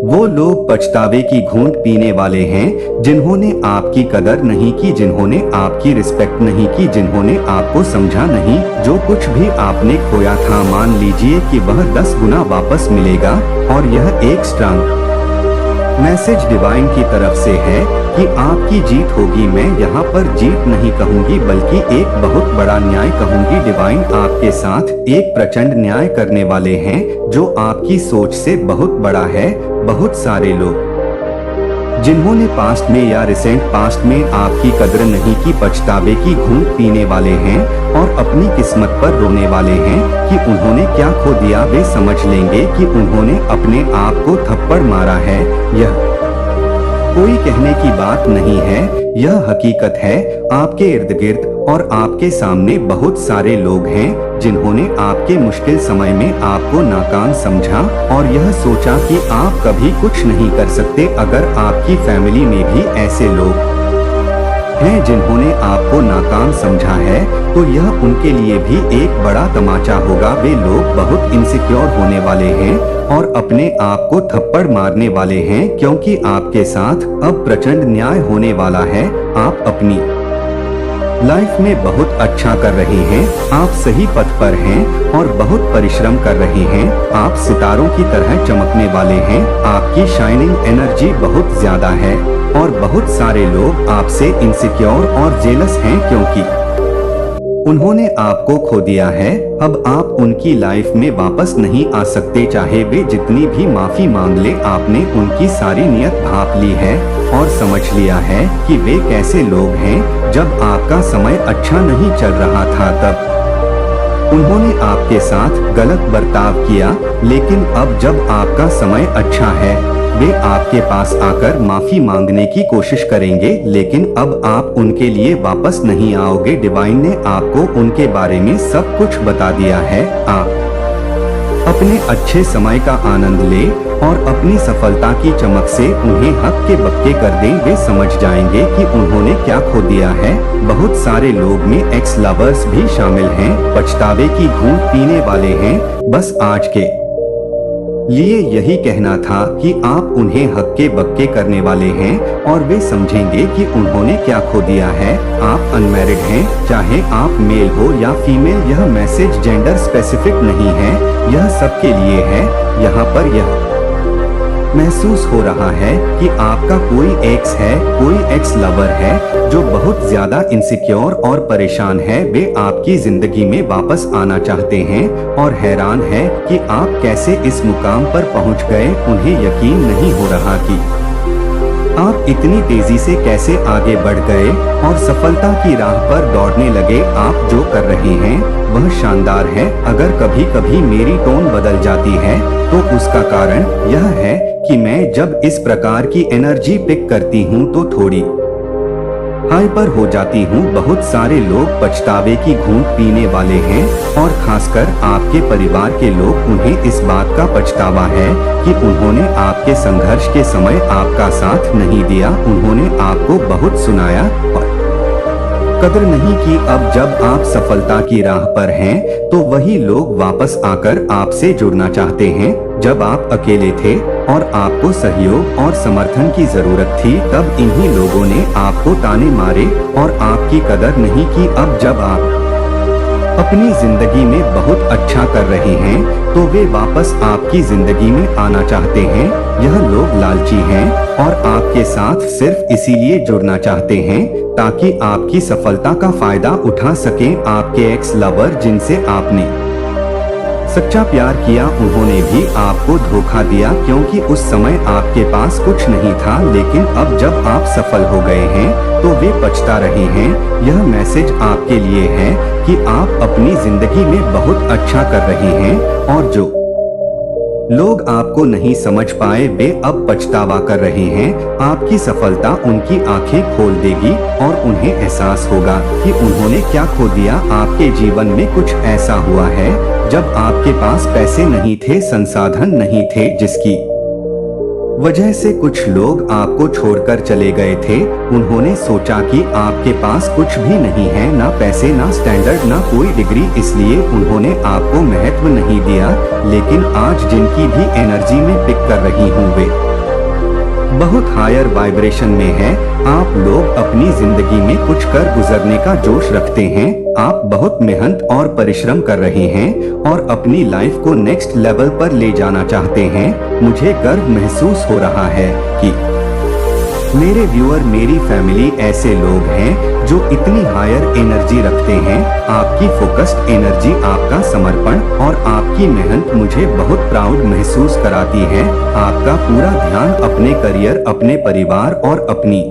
वो लोग पछतावे की घूंट पीने वाले हैं जिन्होंने आपकी कदर नहीं की, जिन्होंने आपकी रिस्पेक्ट नहीं की, जिन्होंने आपको समझा नहीं। जो कुछ भी आपने खोया था मान लीजिए कि वह 10 गुना वापस मिलेगा। और यह एक स्ट्रांग मैसेज डिवाइन की तरफ से है कि आपकी जीत होगी। मैं यहाँ पर जीत नहीं कहूँगी बल्कि एक बहुत बड़ा न्याय कहूँगी। डिवाइन आपके साथ एक प्रचंड न्याय करने वाले हैं जो आपकी सोच से बहुत बड़ा है। बहुत सारे लोग जिन्होंने पास्ट में या रिसेंट पास्ट में आपकी कदर नहीं की पछतावे की घूंट पीने वाले हैं और अपनी किस्मत पर रोने वाले हैं कि उन्होंने क्या खो दिया। वे समझ लेंगे कि उन्होंने अपने आप को थप्पड़ मारा है। यह कोई कहने की बात नहीं है, यह हकीकत है। आपके इर्द गिर्द और आपके सामने बहुत सारे लोग हैं जिन्होंने आपके मुश्किल समय में आपको नाकाम समझा और यह सोचा कि आप कभी कुछ नहीं कर सकते। अगर आपकी फैमिली में भी ऐसे लोग हैं जिन्होंने आपको नाकाम समझा है तो यह उनके लिए भी एक बड़ा तमाचा होगा। वे लोग बहुत इनसिक्योर होने वाले हैं और अपने आप को थप्पड़ मारने वाले हैं क्योंकि आपके साथ अब प्रचंड न्याय होने वाला है। आप अपनी लाइफ में बहुत अच्छा कर रहे हैं, आप सही पथ पर हैं और बहुत परिश्रम कर रहे हैं। आप सितारों की तरह चमकने वाले हैं, आपकी शाइनिंग एनर्जी बहुत ज्यादा है और बहुत सारे लोग आपसे इनसिक्योर और जेलस हैं क्योंकि उन्होंने आपको खो दिया है। अब आप उनकी लाइफ में वापस नहीं आ सकते, चाहे वे जितनी भी माफी मांग ले। आपने उनकी सारी नियत भांप ली है और समझ लिया है कि वे कैसे लोग हैं। जब आपका समय अच्छा नहीं चल रहा था तब उन्होंने आपके साथ गलत बर्ताव किया, लेकिन अब जब आपका समय अच्छा है वे आपके पास आकर माफी मांगने की कोशिश करेंगे, लेकिन अब आप उनके लिए वापस नहीं आओगे। डिवाइन ने आपको उनके बारे में सब कुछ बता दिया है। आप अपने अच्छे समय का आनंद ले और अपनी सफलता की चमक से उन्हें हक के बक्के कर दें। वे समझ जाएंगे कि उन्होंने क्या खो दिया है। बहुत सारे लोग में एक्स लवर्स भी शामिल हैं, पछतावे की घूंट पीने वाले हैं। बस आज के लिए यही कहना था कि आप उन्हें हक्के बक्के करने वाले हैं और वे समझेंगे कि उन्होंने क्या खो दिया है। आप अनमैरिड हैं, चाहे आप मेल हो या फीमेल, यह मैसेज जेंडर स्पेसिफिक नहीं है, यह सबके लिए है। यहाँ पर यह महसूस हो रहा है कि आपका कोई एक्स है, कोई एक्स लवर है जो बहुत ज्यादा इनसिक्योर और परेशान है। वे आपकी जिंदगी में वापस आना चाहते हैं और हैरान है कि आप कैसे इस मुकाम पर पहुंच गए। उन्हें यकीन नहीं हो रहा कि आप इतनी तेजी से कैसे आगे बढ़ गए और सफलता की राह पर दौड़ने लगे। आप जो कर रहे हैं वह शानदार है। अगर कभी कभी मेरी टोन बदल जाती है तो उसका कारण यह है कि मैं जब इस प्रकार की एनर्जी पिक करती हूँ तो थोड़ी हाइपर हो जाती हूँ। बहुत सारे लोग पछतावे की घूंट पीने वाले हैं और खासकर आपके परिवार के लोग। उन्हें इस बात का पछतावा है कि उन्होंने आपके संघर्ष के समय आपका साथ नहीं दिया। उन्होंने आपको बहुत सुनाया और कदर नहीं की। अब जब आप सफलता की राह पर हैं तो वही लोग वापस आकर आपसे जुड़ना चाहते हैं। जब आप अकेले थे और आपको सहयोग और समर्थन की जरूरत थी तब इन्हीं लोगों ने आपको ताने मारे और आपकी कदर नहीं की। अब जब आप अपनी जिंदगी में बहुत अच्छा कर रहे हैं तो वे वापस आपकी जिंदगी में आना चाहते हैं। यह लोग लालची हैं और आपके साथ सिर्फ इसीलिए जुड़ना चाहते हैं ताकि आपकी सफलता का फायदा उठा सकें। आपके एक्स लवर जिनसे आपने सच्चा प्यार किया उन्होंने भी आपको धोखा दिया क्योंकि उस समय आपके पास कुछ नहीं था, लेकिन अब जब आप सफल हो गए हैं तो वे पछता रहे हैं। यह मैसेज आपके लिए है कि आप अपनी जिंदगी में बहुत अच्छा कर रहे हैं और जो लोग आपको नहीं समझ पाए वे अब पछतावा कर रहे हैं। आपकी सफलता उनकी आंखें खोल देगी और उन्हें एहसास होगा कि उन्होंने क्या खो दिया। आपके जीवन में कुछ ऐसा हुआ है जब आपके पास पैसे नहीं थे, संसाधन नहीं थे, जिसकी वजह से कुछ लोग आपको छोड़कर चले गए थे। उन्होंने सोचा कि आपके पास कुछ भी नहीं है, ना पैसे, ना स्टैंडर्ड, ना कोई डिग्री, इसलिए उन्होंने आपको महत्व नहीं दिया। लेकिन आज जिनकी भी एनर्जी में पिक कर रही हूँ वे बहुत हायर वाइब्रेशन में है। आप लोग अपनी जिंदगी में कुछ कर गुजरने का जोश रखते हैं। आप बहुत मेहनत और परिश्रम कर रहे हैं और अपनी लाइफ को नेक्स्ट लेवल पर ले जाना चाहते हैं। मुझे गर्व महसूस हो रहा है कि मेरे व्यूअर, मेरी फैमिली ऐसे लोग हैं जो इतनी हायर एनर्जी रखते हैं। आपकी फोकस्ड एनर्जी, आपका समर्पण और आपकी मेहनत मुझे बहुत प्राउड महसूस कराती है। आपका पूरा ध्यान अपने करियर, अपने परिवार और अपनी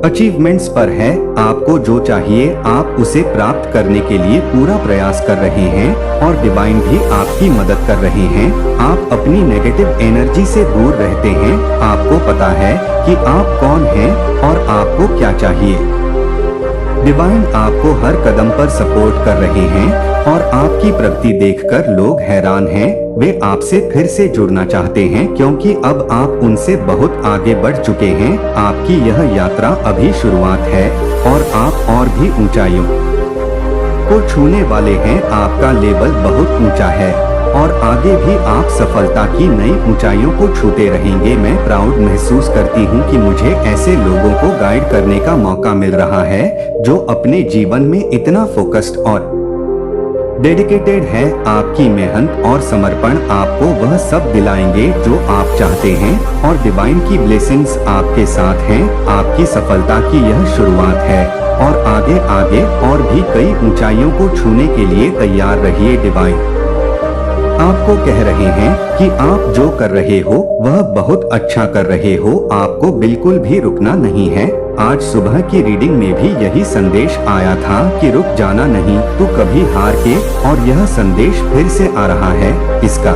अचीवमेंट्स पर है। आपको जो चाहिए आप उसे प्राप्त करने के लिए पूरा प्रयास कर रहे हैं और डिवाइन भी आपकी मदद कर रहे हैं। आप अपनी नेगेटिव एनर्जी से दूर रहते हैं। आपको पता है कि आप कौन हैं और आपको क्या चाहिए। डिवाइन आपको हर कदम पर सपोर्ट कर रहे हैं और आपकी प्रगति देखकर लोग हैरान हैं। वे आपसे फिर से जुड़ना चाहते हैं क्योंकि अब आप उनसे बहुत आगे बढ़ चुके हैं। आपकी यह यात्रा अभी शुरुआत है और आप और भी ऊंचाइयों को छूने वाले हैं। आपका लेवल बहुत ऊंचा है और आगे भी आप सफलता की नई ऊंचाइयों को छूते रहेंगे। मैं प्राउड महसूस करती हूँ कि मुझे ऐसे लोगों को गाइड करने का मौका मिल रहा है जो अपने जीवन में इतना फोकस्ड और डेडिकेटेड है। आपकी मेहनत और समर्पण आपको वह सब दिलाएंगे जो आप चाहते हैं और डिवाइन की ब्लेसिंग्स आपके साथ हैं। आपकी सफलता की यह शुरुआत है और आगे आगे और भी कई ऊंचाइयों को छूने के लिए तैयार रहिए। डिवाइन आपको कह रहे हैं कि आप जो कर रहे हो वह बहुत अच्छा कर रहे हो। आपको बिल्कुल भी रुकना नहीं है। आज सुबह की रीडिंग में भी यही संदेश आया था कि रुक जाना नहीं, तू कभी हार के। और यह संदेश फिर से आ रहा है। इसका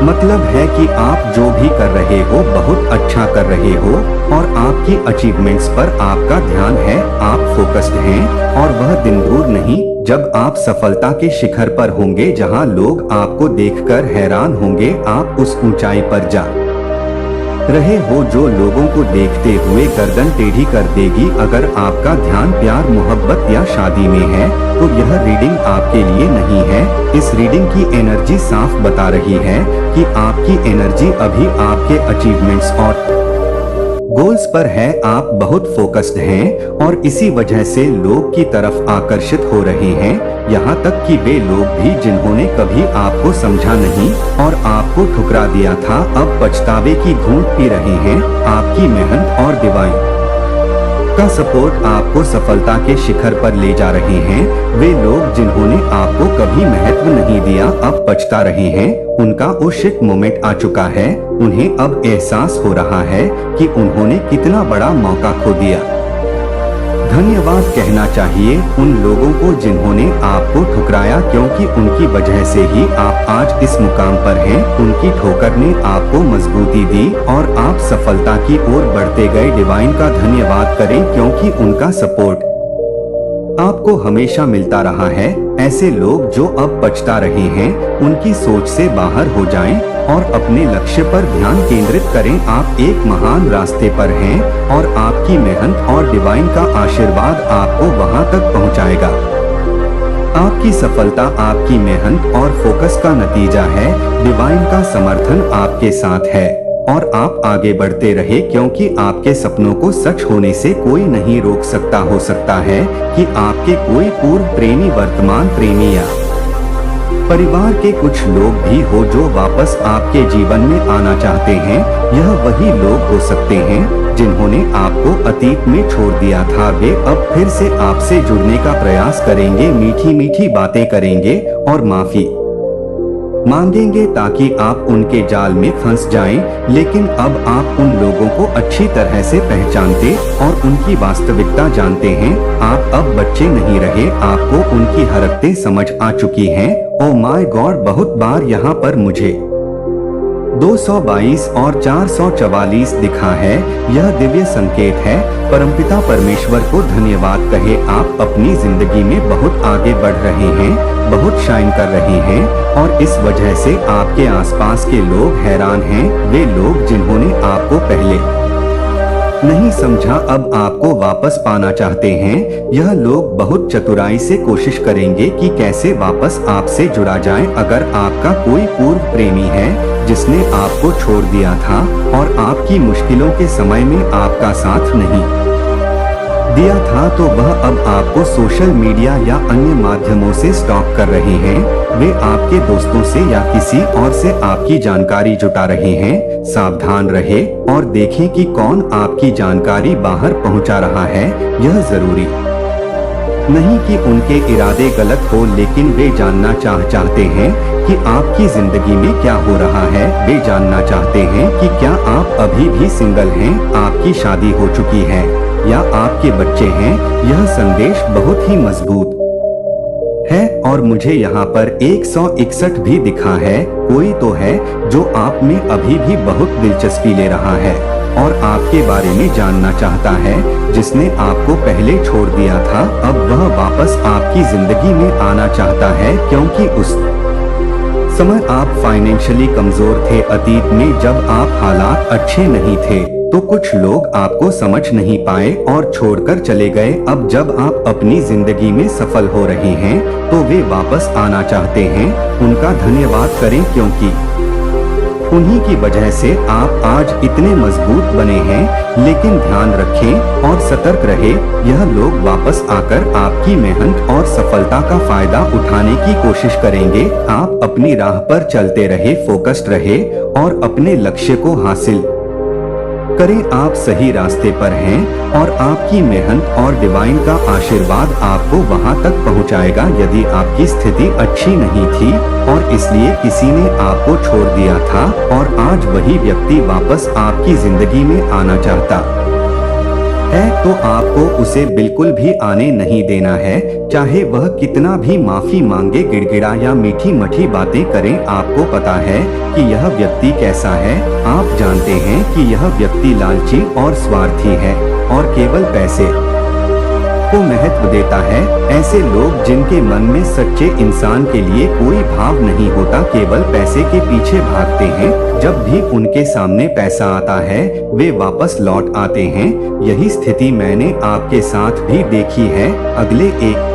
मतलब है कि आप जो भी कर रहे हो बहुत अच्छा कर रहे हो और आपकी अचीवमेंट्स पर आपका ध्यान है। आप फोकस्ड हैं और वह दिन दूर नहीं जब आप सफलता के शिखर पर होंगे जहां लोग आपको देखकर हैरान होंगे। आप उस ऊंचाई पर जा रहे हो जो लोगों को देखते हुए गर्दन टेढ़ी कर देगी। अगर आपका ध्यान प्यार, मोहब्बत या शादी में है तो यह रीडिंग आपके लिए नहीं है। इस रीडिंग की एनर्जी साफ बता रही है कि आपकी एनर्जी अभी आपके अचीवमेंट्स और गोल्स पर है। आप बहुत फोकस्ड हैं और इसी वजह से लोग की तरफ आकर्षित हो रहे हैं। यहाँ तक कि वे लोग भी जिन्होंने कभी आपको समझा नहीं और आपको ठुकरा दिया था अब पछतावे की घूंट पी रहे हैं। आपकी मेहनत और डिवाइन का सपोर्ट आपको सफलता के शिखर पर ले जा रहे हैं। वे लोग जिन्होंने आपको कभी महत्व नहीं दिया अब पछता रहे हैं। उनका वो शिट मोमेंट आ चुका है। उन्हें अब एहसास हो रहा है कि उन्होंने कितना बड़ा मौका खो दिया। धन्यवाद कहना चाहिए उन लोगों को जिन्होंने आपको ठुकराया, क्योंकि उनकी वजह से ही आप आज इस मुकाम पर हैं। उनकी ठोकर ने आपको मजबूती दी और आप सफलता की ओर बढ़ते गए। डिवाइन का धन्यवाद करें क्योंकि उनका सपोर्ट आपको हमेशा मिलता रहा है। ऐसे लोग जो अब पछता रहे हैं उनकी सोच से बाहर हो जाएं और अपने लक्ष्य पर ध्यान केंद्रित करें। आप एक महान रास्ते पर हैं और आपकी मेहनत और डिवाइन का आशीर्वाद आपको वहां तक पहुंचाएगा। आपकी सफलता आपकी मेहनत और फोकस का नतीजा है। डिवाइन का समर्थन आपके साथ है और आप आगे बढ़ते रहे क्योंकि आपके सपनों को सच होने से कोई नहीं रोक सकता। हो सकता है कि आपके कोई पूर्व प्रेमी, वर्तमान प्रेमी या परिवार के कुछ लोग भी हो जो वापस आपके जीवन में आना चाहते हैं। यह वही लोग हो सकते हैं जिन्होंने आपको अतीत में छोड़ दिया था। वे अब फिर से आपसे जुड़ने का प्रयास करेंगे, मीठी मीठी बातें करेंगे और माफी मांगेंगे ताकि आप उनके जाल में फंस जाएं। लेकिन अब आप उन लोगों को अच्छी तरह से पहचानते और उनकी वास्तविकता जानते हैं। आप अब बच्चे नहीं रहे, आपको उनकी हरकतें समझ आ चुकी हैं। ओ माय गॉड, बहुत बार यहाँ पर मुझे 222 और 444 दिखा है। यह दिव्य संकेत है। परमपिता परमेश्वर को धन्यवाद कहे। आप अपनी जिंदगी में बहुत आगे बढ़ रहे हैं, बहुत शाइन कर रहे हैं और इस वजह से आपके आसपास के लोग हैरान हैं। वे लोग जिन्होंने आपको पहले नहीं समझा अब आपको वापस पाना चाहते हैं। यह लोग बहुत चतुराई से कोशिश करेंगे कि कैसे वापस आपसे जुड़ा जाए। अगर आपका कोई पूर्व प्रेमी है जिसने आपको छोड़ दिया था और आपकी मुश्किलों के समय में आपका साथ नहीं दिया था, तो वह अब आपको सोशल मीडिया या अन्य माध्यमों से स्टॉक कर रहे हैं। वे आपके दोस्तों से या किसी और से आपकी जानकारी जुटा रहे हैं। सावधान रहे और देखें कि कौन आपकी जानकारी बाहर पहुंचा रहा है। यह जरूरी नहीं कि उनके इरादे गलत हो, लेकिन वे जानना चाहते हैं कि आपकी जिंदगी में क्या हो रहा है। वे जानना चाहते हैं कि क्या आप अभी भी सिंगल हैं, आपकी शादी हो चुकी है या आपके बच्चे हैं। यह संदेश बहुत ही मजबूत है और मुझे यहाँ पर 161 भी दिखा है। कोई तो है जो आप में अभी भी बहुत दिलचस्पी ले रहा है और आपके बारे में जानना चाहता है। जिसने आपको पहले छोड़ दिया था, अब वह वापस आपकी जिंदगी में आना चाहता है, क्योंकि उस समय आप फाइनेंशियली कमजोर थे। अतीत में जब आप हालात अच्छे नहीं थे तो कुछ लोग आपको समझ नहीं पाए और छोड़कर चले गए। अब जब आप अपनी जिंदगी में सफल हो रहे हैं तो वे वापस आना चाहते हैं। उनका धन्यवाद करें, क्योंकि उन्हीं की वजह से आप आज इतने मजबूत बने हैं। लेकिन ध्यान रखें और सतर्क रहे, यह लोग वापस आकर आपकी मेहनत और सफलता का फायदा उठाने की कोशिश करेंगे। आप अपनी राह पर चलते रहे, फोकस्ड रहे और अपने लक्ष्य को हासिल करें। आप सही रास्ते पर हैं और आपकी मेहनत और डिवाइन का आशीर्वाद आपको वहां तक पहुंचाएगा। यदि आपकी स्थिति अच्छी नहीं थी और इसलिए किसी ने आपको छोड़ दिया था और आज वही व्यक्ति वापस आपकी जिंदगी में आना चाहता है, तो आपको उसे बिल्कुल भी आने नहीं देना है। चाहे वह कितना भी माफी मांगे, गिड़गिड़ा या मीठी मठी बातें करें। आपको पता है कि यह व्यक्ति कैसा है। आप जानते हैं कि यह व्यक्ति लालची और स्वार्थी है और केवल पैसे को महत्व देता है। ऐसे लोग जिनके मन में सच्चे इंसान के लिए कोई भाव नहीं होता, केवल पैसे के पीछे भागते हैं। जब भी उनके सामने पैसा आता है वे वापस लौट आते हैं। यही स्थिति मैंने आपके साथ भी देखी है। अगले एक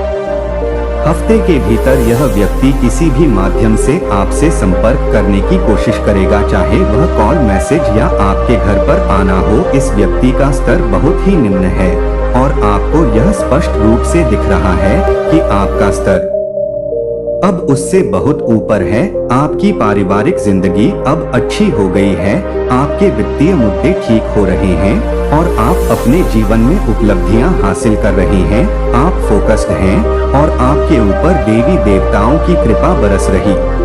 हफ्ते के भीतर यह व्यक्ति किसी भी माध्यम से आपसे संपर्क करने की कोशिश करेगा, चाहे वह कॉल, मैसेज या आपके घर पर आना हो। इस व्यक्ति का स्तर बहुत ही निम्न है और आपको यह स्पष्ट रूप से दिख रहा है कि आपका स्तर अब उससे बहुत ऊपर है। आपकी पारिवारिक जिंदगी अब अच्छी हो गई है। आपके वित्तीय मुद्दे ठीक हो रहे हैं और आप अपने जीवन में उपलब्धियां हासिल कर रहे हैं। आप फोकस्ड हैं और आपके ऊपर देवी देवताओं की कृपा बरस रही है।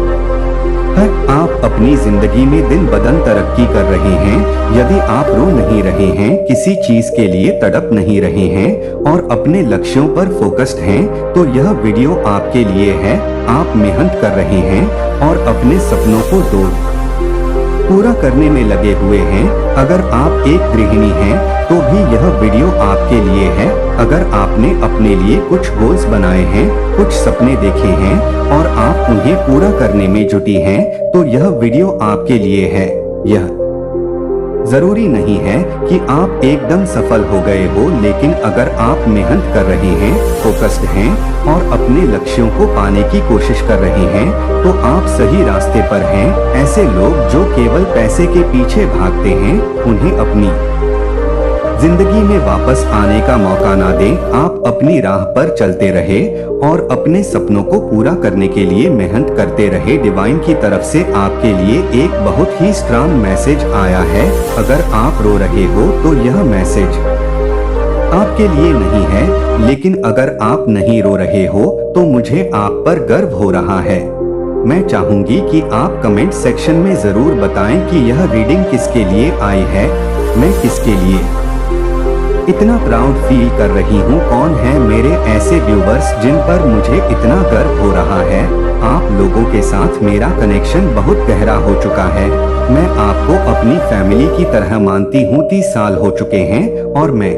आप अपनी जिंदगी में दिन ब दिन तरक्की कर रहे हैं। यदि आप रो नहीं रहे हैं, किसी चीज के लिए तड़प नहीं रहे हैं और अपने लक्ष्यों पर फोकस्ड हैं, तो यह वीडियो आपके लिए है। आप मेहनत कर रहे हैं और अपने सपनों को पूरा करने में लगे हुए हैं। अगर आप एक गृहिणी हैं तो भी यह वीडियो आपके लिए है। अगर आपने अपने लिए कुछ गोल्स बनाए हैं, कुछ सपने देखे हैं और आप उन्हें पूरा करने में जुटी हैं, तो यह वीडियो आपके लिए है। यह जरूरी नहीं है कि आप एकदम सफल हो गए हो, लेकिन अगर आप मेहनत कर रहे हैं, फोकस्ड हैं और अपने लक्ष्यों को पाने की कोशिश कर रहे हैं, तो आप सही रास्ते पर हैं। ऐसे लोग जो केवल पैसे के पीछे भागते हैं, उन्हें अपनी जिंदगी में वापस आने का मौका ना दें। आप अपनी राह पर चलते रहे और अपने सपनों को पूरा करने के लिए मेहनत करते रहे। डिवाइन की तरफ से आपके लिए एक बहुत ही स्ट्रांग मैसेज आया है। अगर आप रो रहे हो तो यह मैसेज आपके लिए नहीं है, लेकिन अगर आप नहीं रो रहे हो तो मुझे आप पर गर्व हो रहा है। मैं चाहूंगी कि आप कमेंट सेक्शन में जरूर बताएं कि यह रीडिंग किसके लिए आई है। मैं किसके लिए इतना प्राउड फील कर रही हूँ। कौन है मेरे ऐसे व्यूवर्स जिन पर मुझे इतना गर्व हो रहा है। आप लोगों के साथ मेरा कनेक्शन बहुत गहरा हो चुका है। मैं आपको अपनी फैमिली की तरह मानती हूँ। 30 साल हो चुके हैं और मैं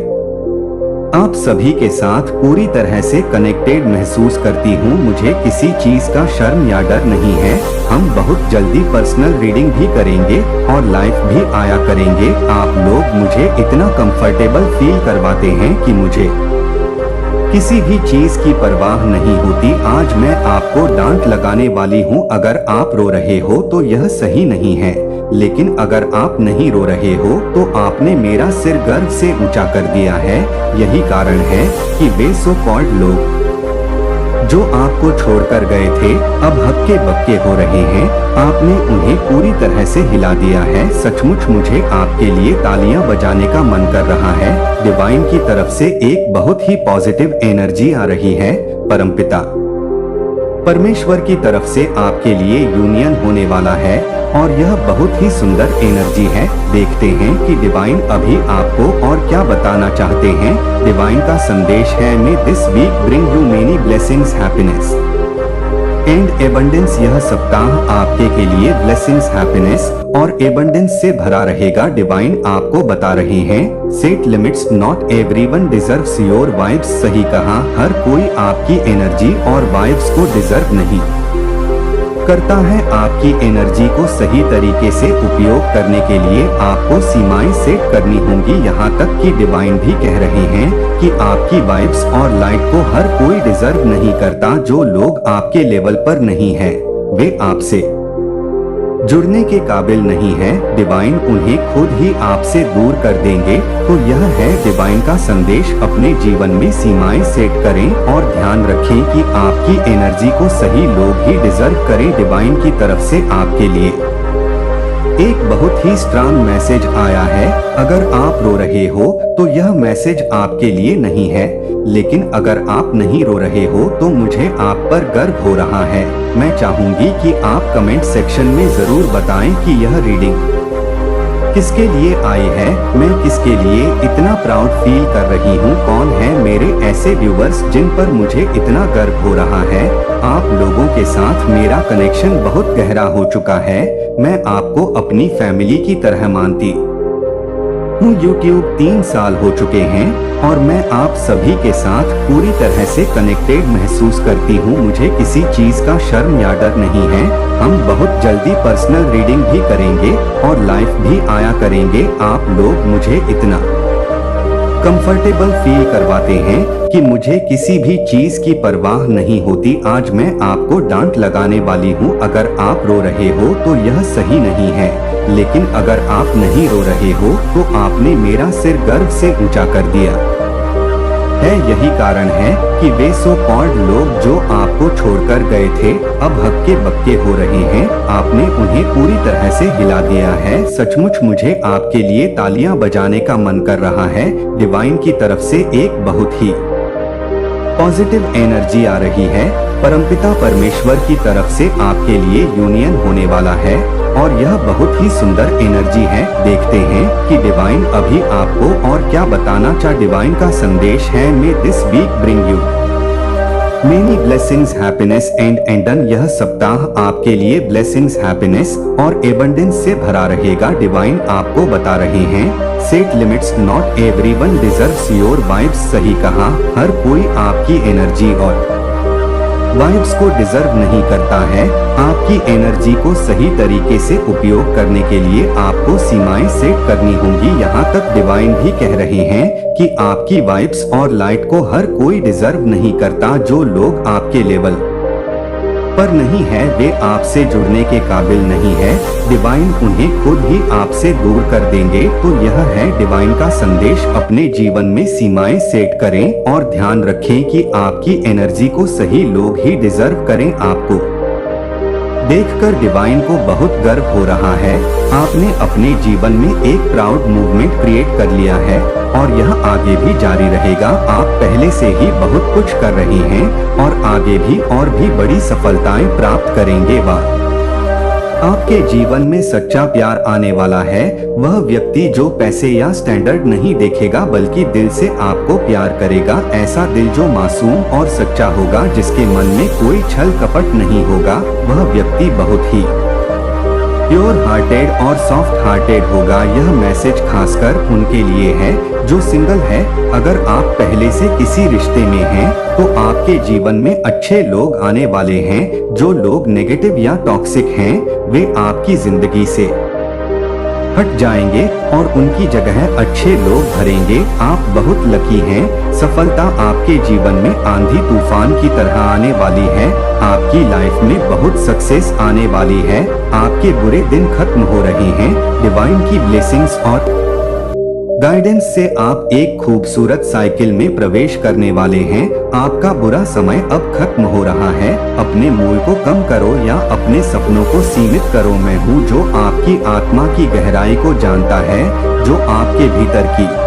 आप सभी के साथ पूरी तरह से कनेक्टेड महसूस करती हूँ। मुझे किसी चीज का शर्म या डर नहीं है। हम बहुत जल्दी पर्सनल रीडिंग भी करेंगे और लाइव भी आया करेंगे। आप लोग मुझे इतना कंफर्टेबल फील करवाते हैं कि मुझे किसी भी चीज की परवाह नहीं होती। आज मैं आपको डांट लगाने वाली हूँ। अगर आप रो रहे हो तो यह सही नहीं है, लेकिन अगर आप नहीं रो रहे हो तो आपने मेरा सिर गर्व से ऊंचा कर दिया है। यही कारण है कि वे सो कॉल्ड लोग जो आपको छोड़कर गए थे अब हक्के बक्के हो रहे हैं। आपने उन्हें पूरी तरह से हिला दिया है। सचमुच मुझे आपके लिए तालियां बजाने का मन कर रहा है। डिवाइन की तरफ से एक बहुत ही पॉजिटिव एनर्जी आ रही है। परमपिता परमेश्वर की तरफ से आपके लिए यूनियन होने वाला है और यह बहुत ही सुंदर एनर्जी है। देखते हैं कि डिवाइन अभी आपको और क्या बताना चाहते हैं। डिवाइन का संदेश है, may this week bring you many blessings, happiness and abundance. यह सप्ताह आपके के लिए ब्लेसिंग्स, हैप्पीनेस और एबंडेंस से भरा रहेगा। डिवाइन आपको बता रहे हैं, set limits, not everyone deserves your vibes. सही कहा, हर कोई आपकी एनर्जी और वाइब्स को डिजर्व नहीं करता है। आपकी एनर्जी को सही तरीके से उपयोग करने के लिए आपको सीमाएं सेट करनी होंगी। यहाँ तक कि डिवाइन भी कह रहे हैं कि आपकी वाइब्स और लाइट को हर कोई डिजर्व नहीं करता। जो लोग आपके लेवल पर नहीं है वे आपसे जुड़ने के काबिल नहीं है। डिवाइन उन्हें खुद ही आपसे दूर कर देंगे। तो यह है डिवाइन का संदेश। अपने जीवन में सीमाएं सेट करें और ध्यान रखें कि आपकी एनर्जी को सही लोग ही डिजर्व करें। डिवाइन की तरफ से आपके लिए एक बहुत ही स्ट्रांग मैसेज आया है। अगर आप रो रहे हो तो यह मैसेज आपके लिए नहीं है, लेकिन अगर आप नहीं रो रहे हो तो मुझे आप पर गर्व हो रहा है। मैं चाहूंगी कि आप कमेंट सेक्शन में जरूर बताएं कि यह रीडिंग किसके लिए आई है। मैं किसके लिए इतना प्राउड फील कर रही हूँ। कौन है मेरे ऐसे व्यूवर्स जिन पर मुझे इतना गर्व हो रहा है। आप लोगों के साथ मेरा कनेक्शन बहुत गहरा हो चुका है। मैं आपको अपनी फैमिली की तरह मानती हूँ। YouTube 3 साल हो चुके हैं और मैं आप सभी के साथ पूरी तरह से कनेक्टेड महसूस करती हूँ। मुझे किसी चीज का शर्म या डर नहीं है। हम बहुत जल्दी पर्सनल रीडिंग भी करेंगे और लाइव भी आया करेंगे। आप लोग मुझे इतना कंफर्टेबल फील करवाते हैं कि मुझे किसी भी चीज की परवाह नहीं होती। आज मैं आपको डांट लगाने वाली हूँ। अगर आप रो रहे हो तो यह सही नहीं है, लेकिन अगर आप नहीं रो रहे हो तो आपने मेरा सिर गर्व से ऊंचा कर दिया है। यही कारण है कि वे सो कॉल्ड लोग जो आपको छोड़कर गए थे अब हक्के बक्के हो रहे हैं। आपने उन्हें पूरी तरह से हिला दिया है। सचमुच मुझे आपके लिए तालियां बजाने का मन कर रहा है। डिवाइन की तरफ से एक बहुत ही पॉजिटिव एनर्जी आ रही है। परमपिता परमेश्वर की तरफ से आपके लिए यूनियन होने वाला है और यह बहुत ही सुंदर एनर्जी है। देखते हैं कि डिवाइन अभी आपको और क्या बताना चाह। डिवाइन का संदेश है, may this week bring you many blessings, happiness and एंडन। यह सप्ताह आपके लिए ब्लेसिंग्स, हैप्पीनेस और एबंडेंस से भरा रहेगा। डिवाइन आपको बता रहे हैं, set limits, not everyone deserves your vibes. सही कहा, हर कोई आपकी एनर्जी और वाइब्स को डिजर्व नहीं करता है। आपकी एनर्जी को सही तरीके से उपयोग करने के लिए आपको सीमाएं सेट करनी होंगी। यहाँ तक डिवाइन भी कह रहे हैं कि आपकी वाइब्स और लाइट को हर कोई डिजर्व नहीं करता। जो लोग आपके लेवल पर नहीं है वे आपसे जुड़ने के काबिल नहीं है। डिवाइन उन्हें खुद ही आपसे दूर कर देंगे। तो यह है डिवाइन का संदेश। अपने जीवन में सीमाएं सेट करें और ध्यान रखें कि आपकी एनर्जी को सही लोग ही डिजर्व करें। आपको देखकर डिवाइन को बहुत गर्व हो रहा है। आपने अपने जीवन में एक प्राउड मूवमेंट क्रिएट कर लिया है और यह आगे भी जारी रहेगा। आप पहले से ही बहुत कुछ कर रहे हैं और आगे भी और भी बड़ी सफलताएं प्राप्त करेंगे। वाह, आपके जीवन में सच्चा प्यार आने वाला है। वह व्यक्ति जो पैसे या स्टैंडर्ड नहीं देखेगा बल्कि दिल से आपको प्यार करेगा। ऐसा दिल जो मासूम और सच्चा होगा, जिसके मन में कोई छल कपट नहीं होगा। वह व्यक्ति बहुत ही प्योर हार्टेड और सॉफ्ट हार्टेड होगा। यह मैसेज खासकर उनके लिए है जो सिंगल है। अगर आप पहले से किसी रिश्ते में हैं तो आपके जीवन में अच्छे लोग आने वाले हैं। जो लोग नेगेटिव या टॉक्सिक हैं वे आपकी जिंदगी से हट जाएंगे और उनकी जगह अच्छे लोग भरेंगे। आप बहुत लकी हैं। सफलता आपके जीवन में आंधी तूफान की तरह आने वाली है। आपकी लाइफ में बहुत सक्सेस आने वाली है। आपके बुरे दिन खत्म हो रहे हैं। डिवाइन की ब्लेसिंग्स और गाइडेंस से आप एक खूबसूरत साइकिल में प्रवेश करने वाले हैं। आपका बुरा समय अब खत्म हो रहा है। अपने मूड को कम करो या अपने सपनों को सीमित करो। मैं हूँ जो आपकी आत्मा की गहराई को जानता है, जो आपके भीतर की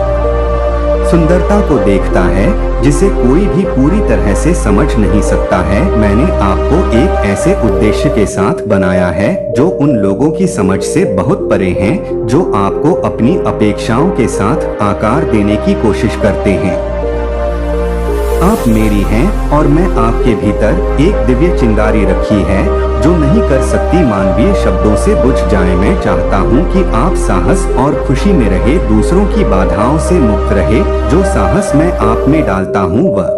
सुंदरता को देखता है, जिसे कोई भी पूरी तरह से समझ नहीं सकता है। मैंने आपको एक ऐसे उद्देश्य के साथ बनाया है जो उन लोगों की समझ से बहुत परे हैं, जो आपको अपनी अपेक्षाओं के साथ आकार देने की कोशिश करते हैं। आप मेरी हैं और मैं आपके भीतर एक दिव्य चिंगारी रखी है जो नहीं कर सकती मानवीय शब्दों से बुझ जाए। मैं चाहता हूँ कि आप साहस और खुशी में रहे, दूसरों की बाधाओं से मुक्त रहे। जो साहस मैं आप में डालता हूँ वह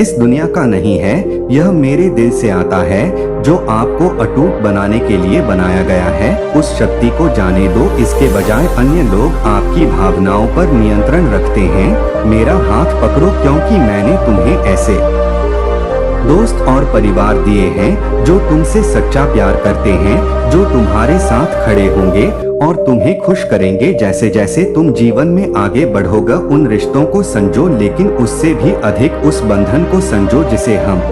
इस दुनिया का नहीं है, यह मेरे दिल से आता है, जो आपको अटूट बनाने के लिए बनाया गया है। उस शक्ति को जाने दो। इसके बजाय अन्य लोग आपकी भावनाओं पर नियंत्रण रखते हैं। मेरा हाथ पकड़ो, क्योंकि मैंने तुम्हें ऐसे दोस्त और परिवार दिए हैं जो तुमसे सच्चा प्यार करते हैं, जो तुम्हारे साथ खड़े होंगे और तुम्हें खुश करेंगे। जैसे जैसे तुम जीवन में आगे बढ़ोगे उन रिश्तों को संजो, लेकिन उससे भी अधिक उस बंधन को संजो जिसे हम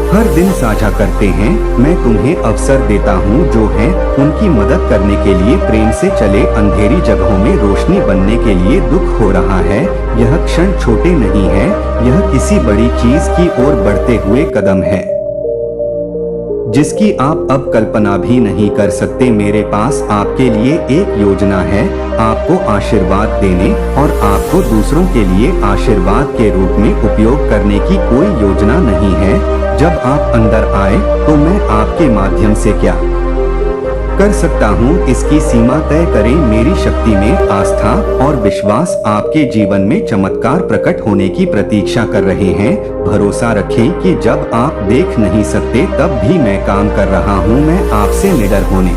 हर दिन साझा करते हैं। मैं तुम्हें अवसर देता हूँ जो हैं उनकी मदद करने के लिए। प्रेम से चले, अंधेरी जगहों में रोशनी बनने के लिए। दुख हो रहा है, यह क्षण छोटे नहीं है, यह किसी बड़ी चीज की ओर बढ़ते हुए कदम है जिसकी आप अब कल्पना भी नहीं कर सकते। मेरे पास आपके लिए एक योजना है, आपको आशीर्वाद देने और आपको दूसरों के लिए आशीर्वाद के रूप में उपयोग करने की कोई योजना नहीं है। जब आप अंदर आए तो मैं आपके माध्यम से क्या कर सकता हूँ इसकी सीमा तय करें। मेरी शक्ति में आस्था और विश्वास आपके जीवन में चमत्कार प्रकट होने की प्रतीक्षा कर रहे हैं। भरोसा रखें कि जब आप देख नहीं सकते तब भी मैं काम कर रहा हूँ। मैं आपसे निडर होने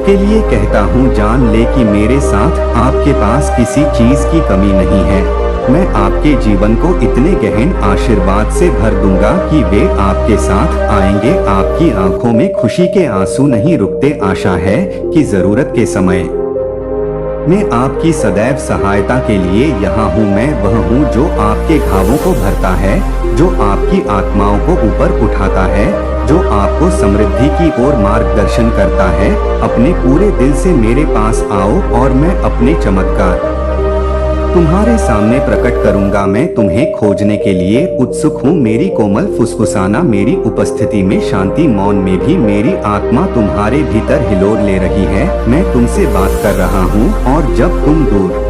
के लिए कहता हूँ, जान ले कि मेरे साथ आपके पास किसी चीज की कमी नहीं है। मैं आपके जीवन को इतने गहन आशीर्वाद से भर दूंगा कि वे आपके साथ आएंगे। आपकी आंखों में खुशी के आंसू नहीं रुकते। आशा है कि जरूरत के समय मैं आपकी सदैव सहायता के लिए यहाँ हूँ। मैं वह हूँ जो आपके घावों को भरता है, जो आपकी आत्माओं को ऊपर उठाता है, जो आपको समृद्धि की ओर मार्गदर्शन करता है। अपने पूरे दिल से मेरे पास आओ और मैं अपने चमत्कार तुम्हारे सामने प्रकट करूंगा। मैं तुम्हें खोजने के लिए उत्सुक हूँ। मेरी कोमल फुसफुसाना, मेरी उपस्थिति में शांति, मौन में भी मेरी आत्मा तुम्हारे भीतर हिलोर ले रही है। मैं तुमसे बात कर रहा हूँ और जब तुम दूर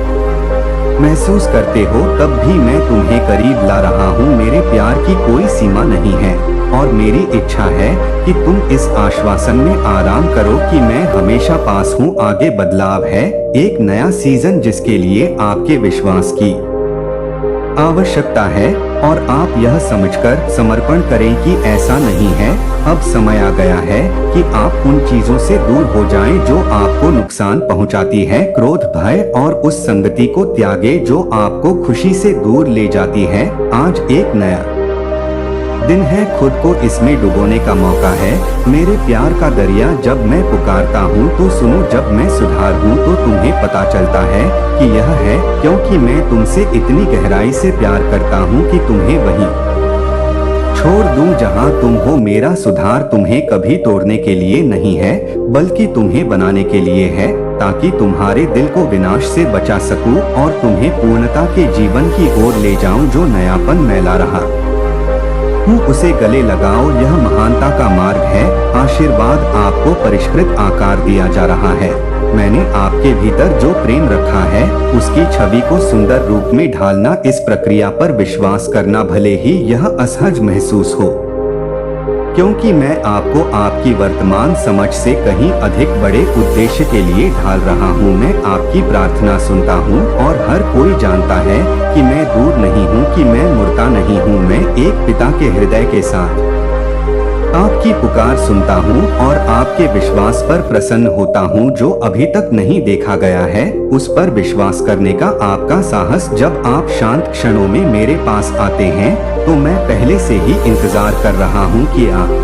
महसूस करते हो तब भी मैं तुम्हें करीब ला रहा हूँ। मेरे प्यार की कोई सीमा नहीं है और मेरी इच्छा है कि तुम इस आश्वासन में आराम करो कि मैं हमेशा पास हूँ। आगे बदलाव है, एक नया सीजन जिसके लिए आपके विश्वास की आवश्यकता है और आप यह समझकर समर्पण करें कि ऐसा नहीं है। अब समय आ गया है कि आप उन चीजों से दूर हो जाएं जो आपको नुकसान पहुंचाती है। क्रोध, भय और उस संगति को त्यागे जो आपको खुशी से दूर ले जाती है। आज एक नया दिन है, खुद को इसमें डुबोने का मौका है। मेरे प्यार का दरिया, जब मैं पुकारता हूँ तो सुनो, जब मैं सुधार हूँ तो तुम्हें पता चलता है कि यह है क्योंकि मैं तुमसे इतनी गहराई से प्यार करता हूँ कि तुम्हें वहीं छोड़ दूं जहाँ तुम हो। मेरा सुधार तुम्हें कभी तोड़ने के लिए नहीं है बल्कि तुम्हें बनाने के लिए है, ताकि तुम्हारे दिल को विनाश से बचा सकूं और तुम्हें पूर्णता के जीवन की ओर ले जाऊं। जो नयापन मैं ला रहा हूँ उसे गले लगाओ, यह महानता का मार्ग है। आशीर्वाद आपको परिष्कृत आकार दिया जा रहा है। मैंने आपके भीतर जो प्रेम रखा है उसकी छवि को सुंदर रूप में ढालना। इस प्रक्रिया पर विश्वास करना, भले ही यह असहज महसूस हो, क्योंकि मैं आपको आपकी वर्तमान समझ से कहीं अधिक बड़े उद्देश्य के लिए ढाल रहा हूँ। मैं आपकी प्रार्थना सुनता हूँ और हर कोई जानता है कि मैं दूर नहीं हूँ, कि मैं मुर्दा नहीं हूँ। मैं एक पिता के हृदय के साथ आपकी पुकार सुनता हूँ और आपके विश्वास पर प्रसन्न होता हूँ। जो अभी तक नहीं देखा गया है उस पर विश्वास करने का आपका साहस। जब आप शांत क्षणों में मेरे पास आते हैं तो मैं पहले से ही इंतजार कर रहा हूँ कि आप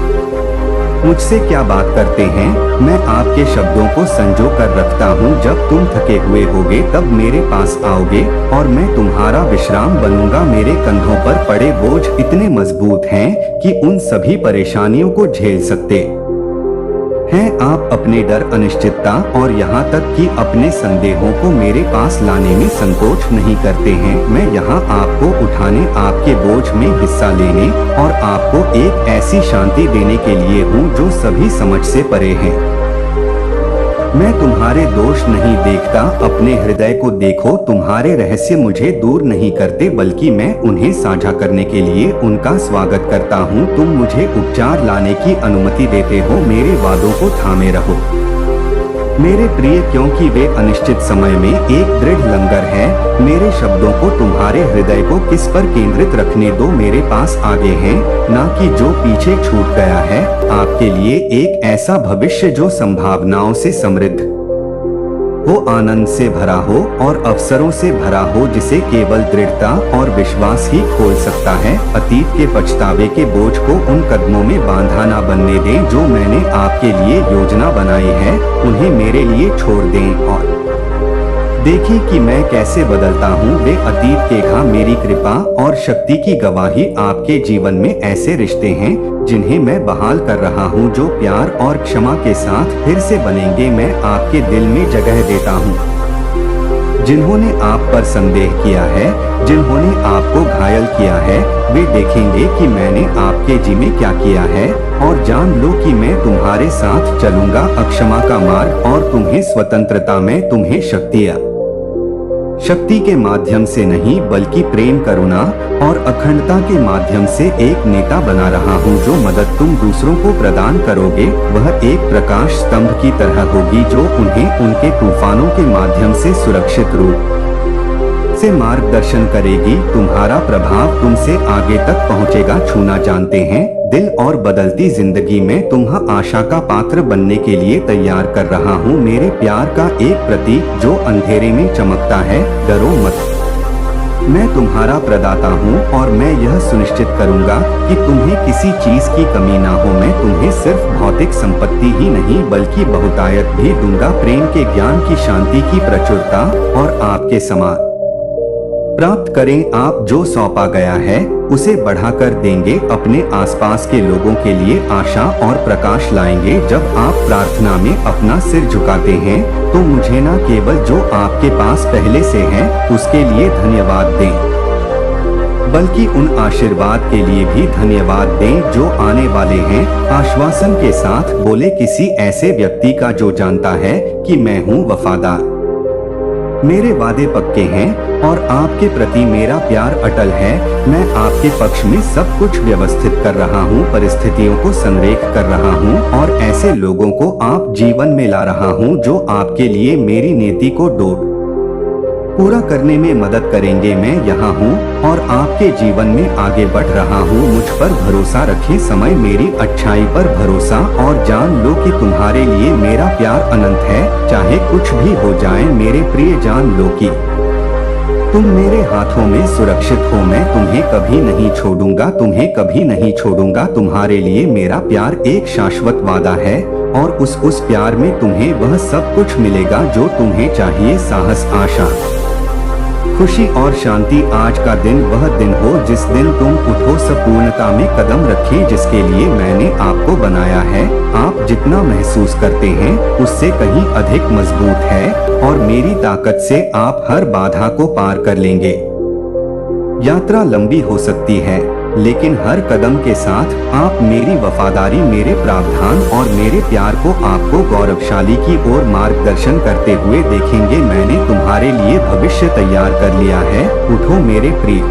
मुझसे क्या बात करते हैं। मैं आपके शब्दों को संजो कर रखता हूँ। जब तुम थके हुए होगे तब मेरे पास आओगे और मैं तुम्हारा विश्राम बनूंगा। मेरे कंधों पर पड़े बोझ इतने मजबूत हैं कि उन सभी परेशानियों को झेल सकते हैं। आप अपने डर, अनिश्चितता और यहाँ तक कि अपने संदेहों को मेरे पास लाने में संकोच नहीं करते हैं। मैं यहाँ आपको उठाने, आपके बोझ में हिस्सा लेने और आपको एक ऐसी शांति देने के लिए हूँ जो सभी समझ से परे है। मैं तुम्हारे दोष नहीं देखता, अपने हृदय को देखो। तुम्हारे रहस्य मुझे दूर नहीं करते बल्कि मैं उन्हें साझा करने के लिए उनका स्वागत करता हूँ। तुम मुझे उपचार लाने की अनुमति देते हो। मेरे वादों को थामे रहो मेरे प्रिय, क्योंकि वे अनिश्चित समय में एक दृढ़ लंगर है। मेरे शब्दों को तुम्हारे हृदय को किस पर केंद्रित रखने दो। मेरे पास आगे हैं, ना कि जो पीछे छूट गया है। आपके लिए एक ऐसा भविष्य जो संभावनाओं से समृद्ध हो, आनंद से भरा हो और अवसरों से भरा हो, जिसे केवल दृढ़ता और विश्वास ही खोल सकता है। अतीत के पछतावे के बोझ को उन कदमों में बांधा ना बनने दें जो मैंने आपके लिए योजना बनाई है। उन्हें मेरे लिए छोड़ दें और देखिए कि मैं कैसे बदलता हूँ। वे अतीत के घा मेरी कृपा और शक्ति की गवाही। आपके जीवन में ऐसे रिश्ते हैं जिन्हें मैं बहाल कर रहा हूँ, जो प्यार और क्षमा के साथ फिर से बनेंगे। मैं आपके दिल में जगह देता हूँ। जिन्होंने आप पर संदेह किया है, जिन्होंने आपको घायल किया है, वे देखेंगे कि मैंने आपके जी में क्या किया है और जान लो कि मैं तुम्हारे साथ चलूंगा। अक्षमा का मार्ग और तुम्हें स्वतंत्रता में, तुम्हें शक्ति के माध्यम से नहीं बल्कि प्रेम, करुणा और अखंडता के माध्यम से एक नेता बना रहा हूँ। जो मदद तुम दूसरों को प्रदान करोगे वह एक प्रकाश स्तंभ की तरह होगी जो उन्हें उनके तूफानों के माध्यम से सुरक्षित रूप से मार्गदर्शन करेगी। तुम्हारा प्रभाव तुमसे आगे तक पहुँचेगा। छूना जानते हैं दिल और बदलती जिंदगी में तुम्हें आशा का पात्र बनने के लिए तैयार कर रहा हूँ। मेरे प्यार का एक प्रतीक जो अंधेरे में चमकता है। डरो मत, मैं तुम्हारा प्रदाता हूँ और मैं यह सुनिश्चित करूँगा कि तुम्हें किसी चीज की कमी ना हो। मैं तुम्हें सिर्फ भौतिक संपत्ति ही नहीं बल्कि बहुतायत भी दूंगा। प्रेम के ज्ञान की, शांति की प्रचुरता और आपके समान प्राप्त करें। आप जो सौंपा गया है उसे बढ़ाकर देंगे। अपने आसपास के लोगों के लिए आशा और प्रकाश लाएंगे। जब आप प्रार्थना में अपना सिर झुकाते हैं तो मुझे न केवल जो आपके पास पहले से है उसके लिए धन्यवाद दें बल्कि उन आशीर्वाद के लिए भी धन्यवाद दें जो आने वाले हैं। आश्वासन के साथ बोले, किसी ऐसे व्यक्ति का जो जानता है कि मैं हूँ वफादार। मेरे वादे पक्के हैं और आपके प्रति मेरा प्यार अटल है। मैं आपके पक्ष में सब कुछ व्यवस्थित कर रहा हूँ, परिस्थितियों को संरेख कर रहा हूँ और ऐसे लोगों को आप जीवन में ला रहा हूँ जो आपके लिए मेरी नीति को पूरा करने में मदद करेंगे। मैं यहाँ हूँ और आपके जीवन में आगे बढ़ रहा हूँ। मुझ पर भरोसा रखें, समय मेरी अच्छाई पर भरोसा और जान लो कि तुम्हारे लिए मेरा प्यार अनंत है। चाहे कुछ भी हो जाए मेरे प्रिय, जान लो कि तुम मेरे हाथों में सुरक्षित हो। मैं तुम्हें कभी नहीं छोड़ूंगा, तुम्हें कभी नहीं छोड़ूंगा। तुम्हारे लिए मेरा प्यार एक शाश्वत वादा है और उस प्यार में तुम्हें वह सब कुछ मिलेगा जो तुम्हें चाहिए। साहस, आशा, खुशी और शांति। आज का दिन वह दिन हो जिस दिन तुम उठो, संपूर्णता में कदम रखें जिसके लिए मैंने आपको बनाया है। आप जितना महसूस करते हैं उससे कहीं अधिक मजबूत है और मेरी ताकत से आप हर बाधा को पार कर लेंगे। यात्रा लंबी हो सकती है लेकिन हर कदम के साथ आप मेरी वफादारी, मेरे प्रावधान और मेरे प्यार को आपको गौरवशाली की ओर मार्गदर्शन करते हुए देखेंगे। मैंने तुम्हारे लिए भविष्य तैयार कर लिया है। उठो मेरे प्रिय,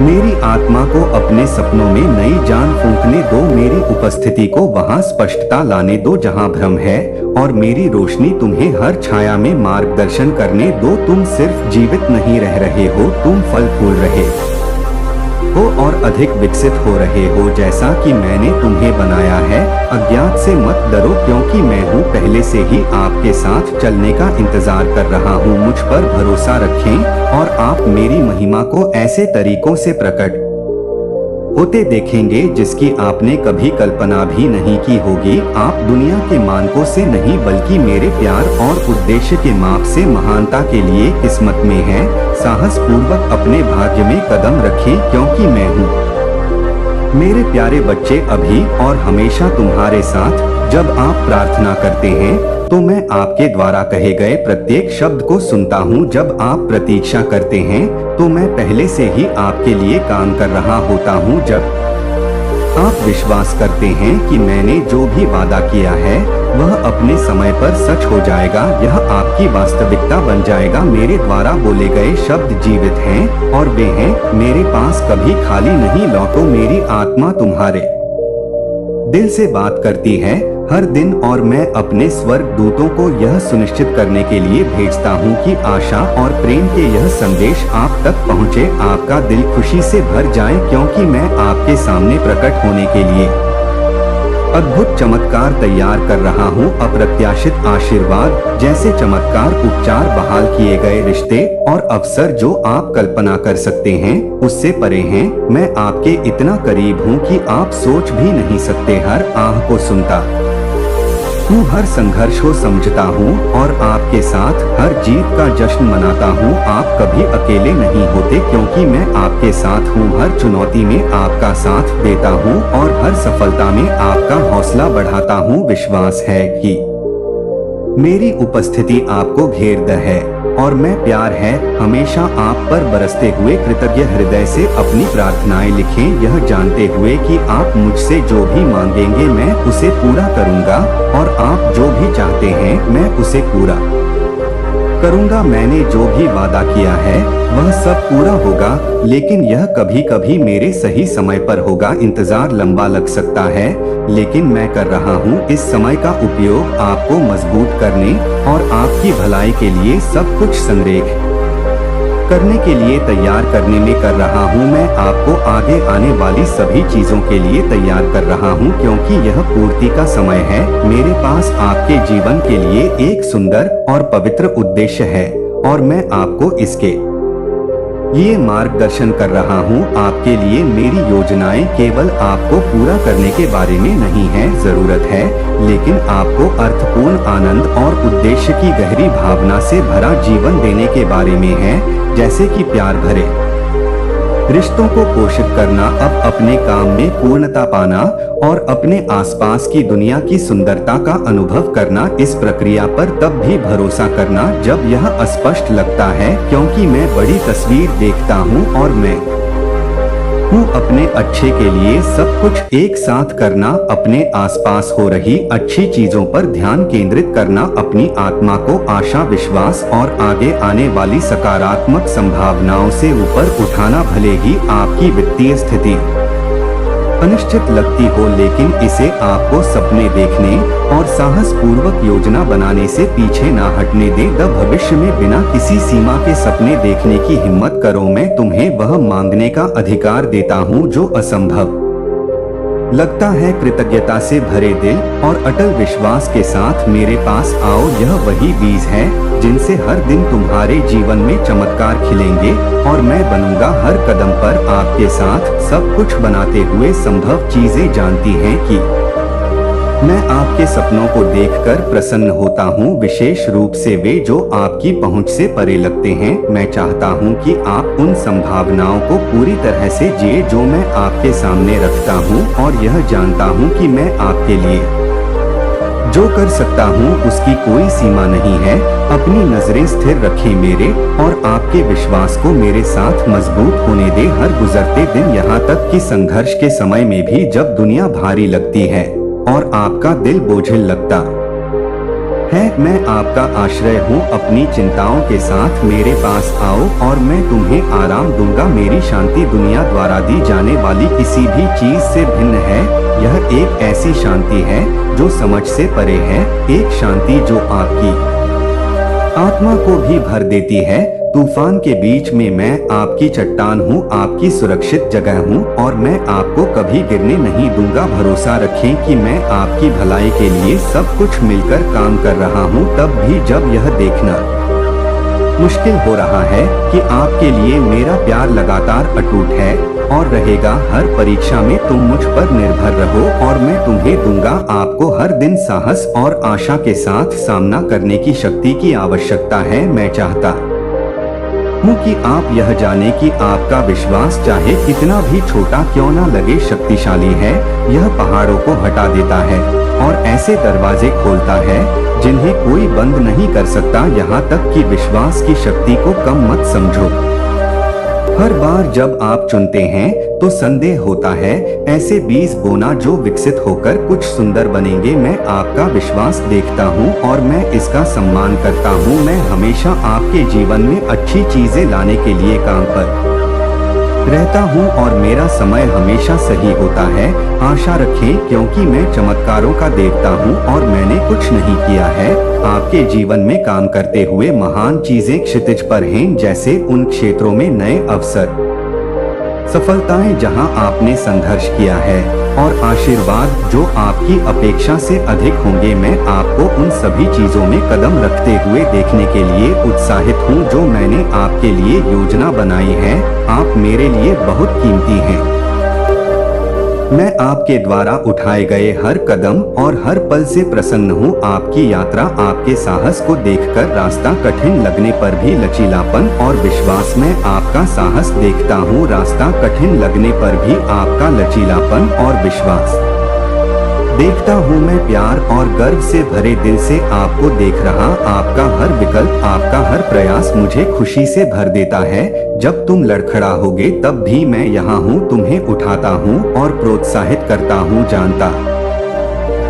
मेरी आत्मा को अपने सपनों में नई जान फूंकने दो। मेरी उपस्थिति को वहां स्पष्टता लाने दो जहां भ्रम है और मेरी रोशनी तुम्हें हर छाया में मार्गदर्शन करने दो। तुम सिर्फ जीवित नहीं रह रहे हो, तुम फल फूल रहे हो और अधिक विकसित हो रहे हो जैसा कि मैंने तुम्हें बनाया है। अज्ञात से मत डरो क्योंकि मैं हूँ पहले से ही आपके साथ चलने का इंतजार कर रहा हूँ। मुझ पर भरोसा रखें और आप मेरी महिमा को ऐसे तरीकों से प्रकट होते देखेंगे जिसकी आपने कभी कल्पना भी नहीं की होगी। आप दुनिया के मानकों से नहीं बल्कि मेरे प्यार और उद्देश्य के माप से महानता के लिए किस्मत में हैं। साहस पूर्वक अपने भाग्य में कदम रखें क्योंकि मैं हूँ। मेरे प्यारे बच्चे अभी और हमेशा तुम्हारे साथ। जब आप प्रार्थना करते हैं तो मैं आपके द्वारा कहे गए प्रत्येक शब्द को सुनता हूँ। जब आप प्रतीक्षा करते हैं तो मैं पहले से ही आपके लिए काम कर रहा होता हूँ। जब आप विश्वास करते हैं कि मैंने जो भी वादा किया है वह अपने समय पर सच हो जाएगा, यह आपकी वास्तविकता बन जाएगा। मेरे द्वारा बोले गए शब्द जीवित हैं और वे हैं मेरे पास, कभी खाली नहीं लौटो। मेरी आत्मा तुम्हारे दिल से बात करती है हर दिन और मैं अपने स्वर्ग दूतों को यह सुनिश्चित करने के लिए भेजता हूँ कि आशा और प्रेम के यह संदेश आप तक पहुँचे, आपका दिल खुशी से भर जाए क्योंकि मैं आपके सामने प्रकट होने के लिए अद्भुत चमत्कार तैयार कर रहा हूँ। अप्रत्याशित आशीर्वाद जैसे चमत्कार, उपचार, बहाल किए गए रिश्ते और अवसर जो आप कल्पना कर सकते हैं उससे परे हैं। मैं आपके इतना करीब हूँ कि आप सोच भी नहीं सकते। हर आह को सुनता हूँ, हर संघर्ष को समझता हूँ और आपके साथ हर जीत का जश्न मनाता हूँ। आप कभी अकेले नहीं होते क्योंकि मैं आपके साथ हूँ। हर चुनौती में आपका साथ देता हूँ और हर सफलता में आपका हौसला बढ़ाता हूँ। विश्वास है कि मेरी उपस्थिति आपको घेरद है और मैं प्यार है हमेशा आप पर बरसते हुए। कृतज्ञ हृदय से अपनी प्रार्थनाएं लिखें यह जानते हुए कि आप मुझसे जो भी मांगेंगे मैं उसे पूरा करूंगा और आप जो भी चाहते हैं मैं उसे पूरा करूंगा। मैंने जो भी वादा किया है वह सब पूरा होगा, लेकिन यह कभी कभी मेरे सही समय पर होगा। इंतजार लंबा लग सकता है लेकिन मैं कर रहा हूँ इस समय का उपयोग आपको मजबूत करने और आपकी भलाई के लिए सब कुछ संरेख करने के लिए तैयार करने में कर रहा हूँ। मैं आपको आगे आने वाली सभी चीजों के लिए तैयार कर रहा हूँ क्योंकि यह पूर्ति का समय है। मेरे पास आपके जीवन के लिए एक सुंदर और पवित्र उद्देश्य है और मैं आपको इसके ये मार्गदर्शन कर रहा हूँ। आपके लिए मेरी योजनाएं केवल आपको पूरा करने के बारे में नहीं है जरूरत है, लेकिन आपको अर्थपूर्ण आनंद और उद्देश्य की गहरी भावना से भरा जीवन देने के बारे में है, जैसे कि प्यार भरे रिश्तों को पोषित करना, अब अपने काम में पूर्णता पाना और अपने आसपास की दुनिया की सुंदरता का अनुभव करना। इस प्रक्रिया पर तब भी भरोसा करना जब यह अस्पष्ट लगता है क्योंकि मैं बड़ी तस्वीर देखता हूँ और मैं हूँ अपने अच्छे के लिए सब कुछ एक साथ करना, अपने आसपास हो रही अच्छी चीजों पर ध्यान केंद्रित करना, अपनी आत्मा को आशा, विश्वास और आगे आने वाली सकारात्मक संभावनाओं से ऊपर उठाना। भले ही आपकी वित्तीय स्थिति अनिश्चित लगती हो, लेकिन इसे आपको सपने देखने और साहस पूर्वक योजना बनाने से पीछे ना हटने दे। द भविष्य में बिना किसी सीमा के सपने देखने की हिम्मत करो। मैं तुम्हें वह मांगने का अधिकार देता हूँ जो असंभव लगता है। कृतज्ञता से भरे दिल और अटल विश्वास के साथ मेरे पास आओ। यह वही बीज है जिनसे हर दिन तुम्हारे जीवन में चमत्कार खिलेंगे और मैं बनूंगा हर कदम पर आपके साथ। सब कुछ बनाते हुए संभव चीजें जानती हैं कि मैं आपके सपनों को देखकर प्रसन्न होता हूँ, विशेष रूप से वे जो आपकी पहुँच से परे लगते हैं। मैं चाहता हूँ कि आप उन संभावनाओं को पूरी तरह से जिए जो मैं आपके सामने रखता हूँ और यह जानता हूँ कि मैं आपके लिए जो कर सकता हूँ उसकी कोई सीमा नहीं है। अपनी नजरें स्थिर रखें मेरे और आपके विश्वास को मेरे साथ मजबूत होने दे हर गुजरते दिन, यहाँ तक कि संघर्ष के समय में भी जब दुनिया भारी लगती है और आपका दिल बोझिल लगता है। मैं आपका आश्रय हूँ। अपनी चिंताओं के साथ मेरे पास आओ और मैं तुम्हें आराम दूंगा। मेरी शांति दुनिया द्वारा दी जाने वाली किसी भी चीज से भिन्न है। यह एक ऐसी शांति है जो समझ से परे है, एक शांति जो आपकी आत्मा को भी भर देती है। तूफान के बीच में मैं आपकी चट्टान हूँ, आपकी सुरक्षित जगह हूँ और मैं आपको कभी गिरने नहीं दूंगा। भरोसा रखें कि मैं आपकी भलाई के लिए सब कुछ मिलकर काम कर रहा हूँ। तब भी जब यह देखना मुश्किल हो रहा है कि आपके लिए मेरा प्यार लगातार अटूट है और रहेगा, हर परीक्षा में तुम मुझ पर निर्भर रहो और मैं तुम्हें दूंगा। आपको हर दिन साहस और आशा के साथ सामना करने की शक्ति की आवश्यकता है। मैं चाहता हूँ कि आप यह जाने कि आपका विश्वास चाहे कितना भी छोटा क्यों न लगे शक्तिशाली है। यह पहाड़ों को हटा देता है और ऐसे दरवाजे खोलता है जिन्हें कोई बंद नहीं कर सकता। यहाँ तक कि विश्वास की शक्ति को कम मत समझो। हर बार जब आप चुनते हैं तो संदेह होता है, ऐसे बीज बोना जो विकसित होकर कुछ सुंदर बनेंगे। मैं आपका विश्वास देखता हूँ और मैं इसका सम्मान करता हूँ। मैं हमेशा आपके जीवन में अच्छी चीजें लाने के लिए काम पर रहता हूँ और मेरा समय हमेशा सही होता है। आशा रखें क्योंकि मैं चमत्कारों का देवता हूँ और मैंने कुछ नहीं किया है। आपके जीवन में काम करते हुए महान चीजें क्षितिज पर हैं, जैसे उन क्षेत्रों में नए अवसर, सफलताएं जहां आपने संघर्ष किया है और आशीर्वाद जो आपकी अपेक्षा से अधिक होंगे। मैं आपको उन सभी चीजों में कदम रखते हुए देखने के लिए उत्साहित हूं जो मैंने आपके लिए योजना बनाई है। आप मेरे लिए बहुत कीमती हैं। मैं आपके द्वारा उठाए गए हर कदम और हर पल से प्रसन्न हूँ। आपकी यात्रा, आपके साहस को देखकर रास्ता कठिन लगने पर भी लचीलापन और विश्वास में आपका साहस देखता हूँ। रास्ता कठिन लगने पर भी आपका लचीलापन और विश्वास देखता हूँ। मैं प्यार और गर्व से भरे दिल से आपको देख रहा। आपका हर विकल्प, आपका हर प्रयास मुझे खुशी से भर देता है। जब तुम लड़खड़ाओगे तब भी मैं यहाँ हूँ, तुम्हें उठाता हूँ और प्रोत्साहित करता हूँ। जानता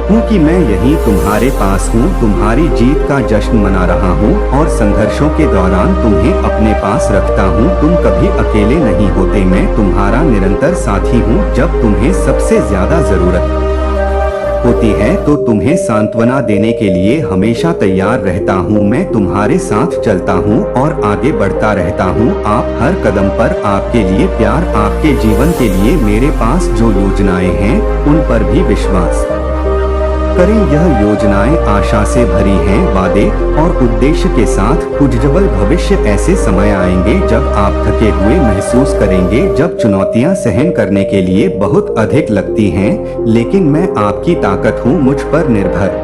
हूँ कि मैं यहीं तुम्हारे पास हूँ, तुम्हारी जीत का जश्न मना रहा हूँ और संघर्षों के दौरान तुम्हें अपने पास रखता हूँ। तुम कभी अकेले नहीं होते, मैं तुम्हारा निरंतर साथी हूँ। जब तुम्हें सबसे ज्यादा जरूरत होती है तो तुम्हें सांत्वना देने के लिए हमेशा तैयार रहता हूँ। मैं तुम्हारे साथ चलता हूँ और आगे बढ़ता रहता हूँ। आप हर कदम पर आपके लिए प्यार, आपके जीवन के लिए मेरे पास जो योजनाएं हैं उन पर भी विश्वास करें। यह योजनाएं आशा से भरी हैं, वादे और उद्देश्य के साथ। उज्ज्वल भविष्य। ऐसे समय आएंगे जब आप थके हुए महसूस करेंगे, जब चुनौतियां सहन करने के लिए बहुत अधिक लगती हैं, लेकिन मैं आपकी ताकत हूं, मुझ पर निर्भर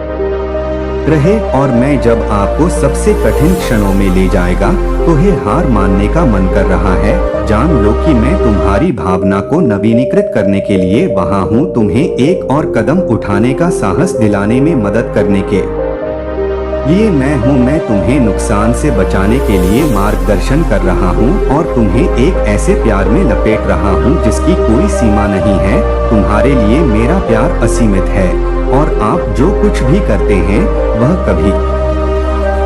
रहे और मैं जब आपको सबसे कठिन क्षणों में ले जाएगा तो हार मानने का मन कर रहा है। जान लो कि मैं तुम्हारी भावना को नवीनीकृत करने के लिए वहां हूं, तुम्हें एक और कदम उठाने का साहस दिलाने में मदद करने के लिए मैं हूं। मैं तुम्हें नुकसान से बचाने के लिए मार्गदर्शन कर रहा हूं और तुम्हें एक ऐसे प्यार में लपेट रहा हूं जिसकी कोई सीमा नहीं है। तुम्हारे लिए मेरा प्यार असीमित है और आप जो कुछ भी करते हैं वह कभी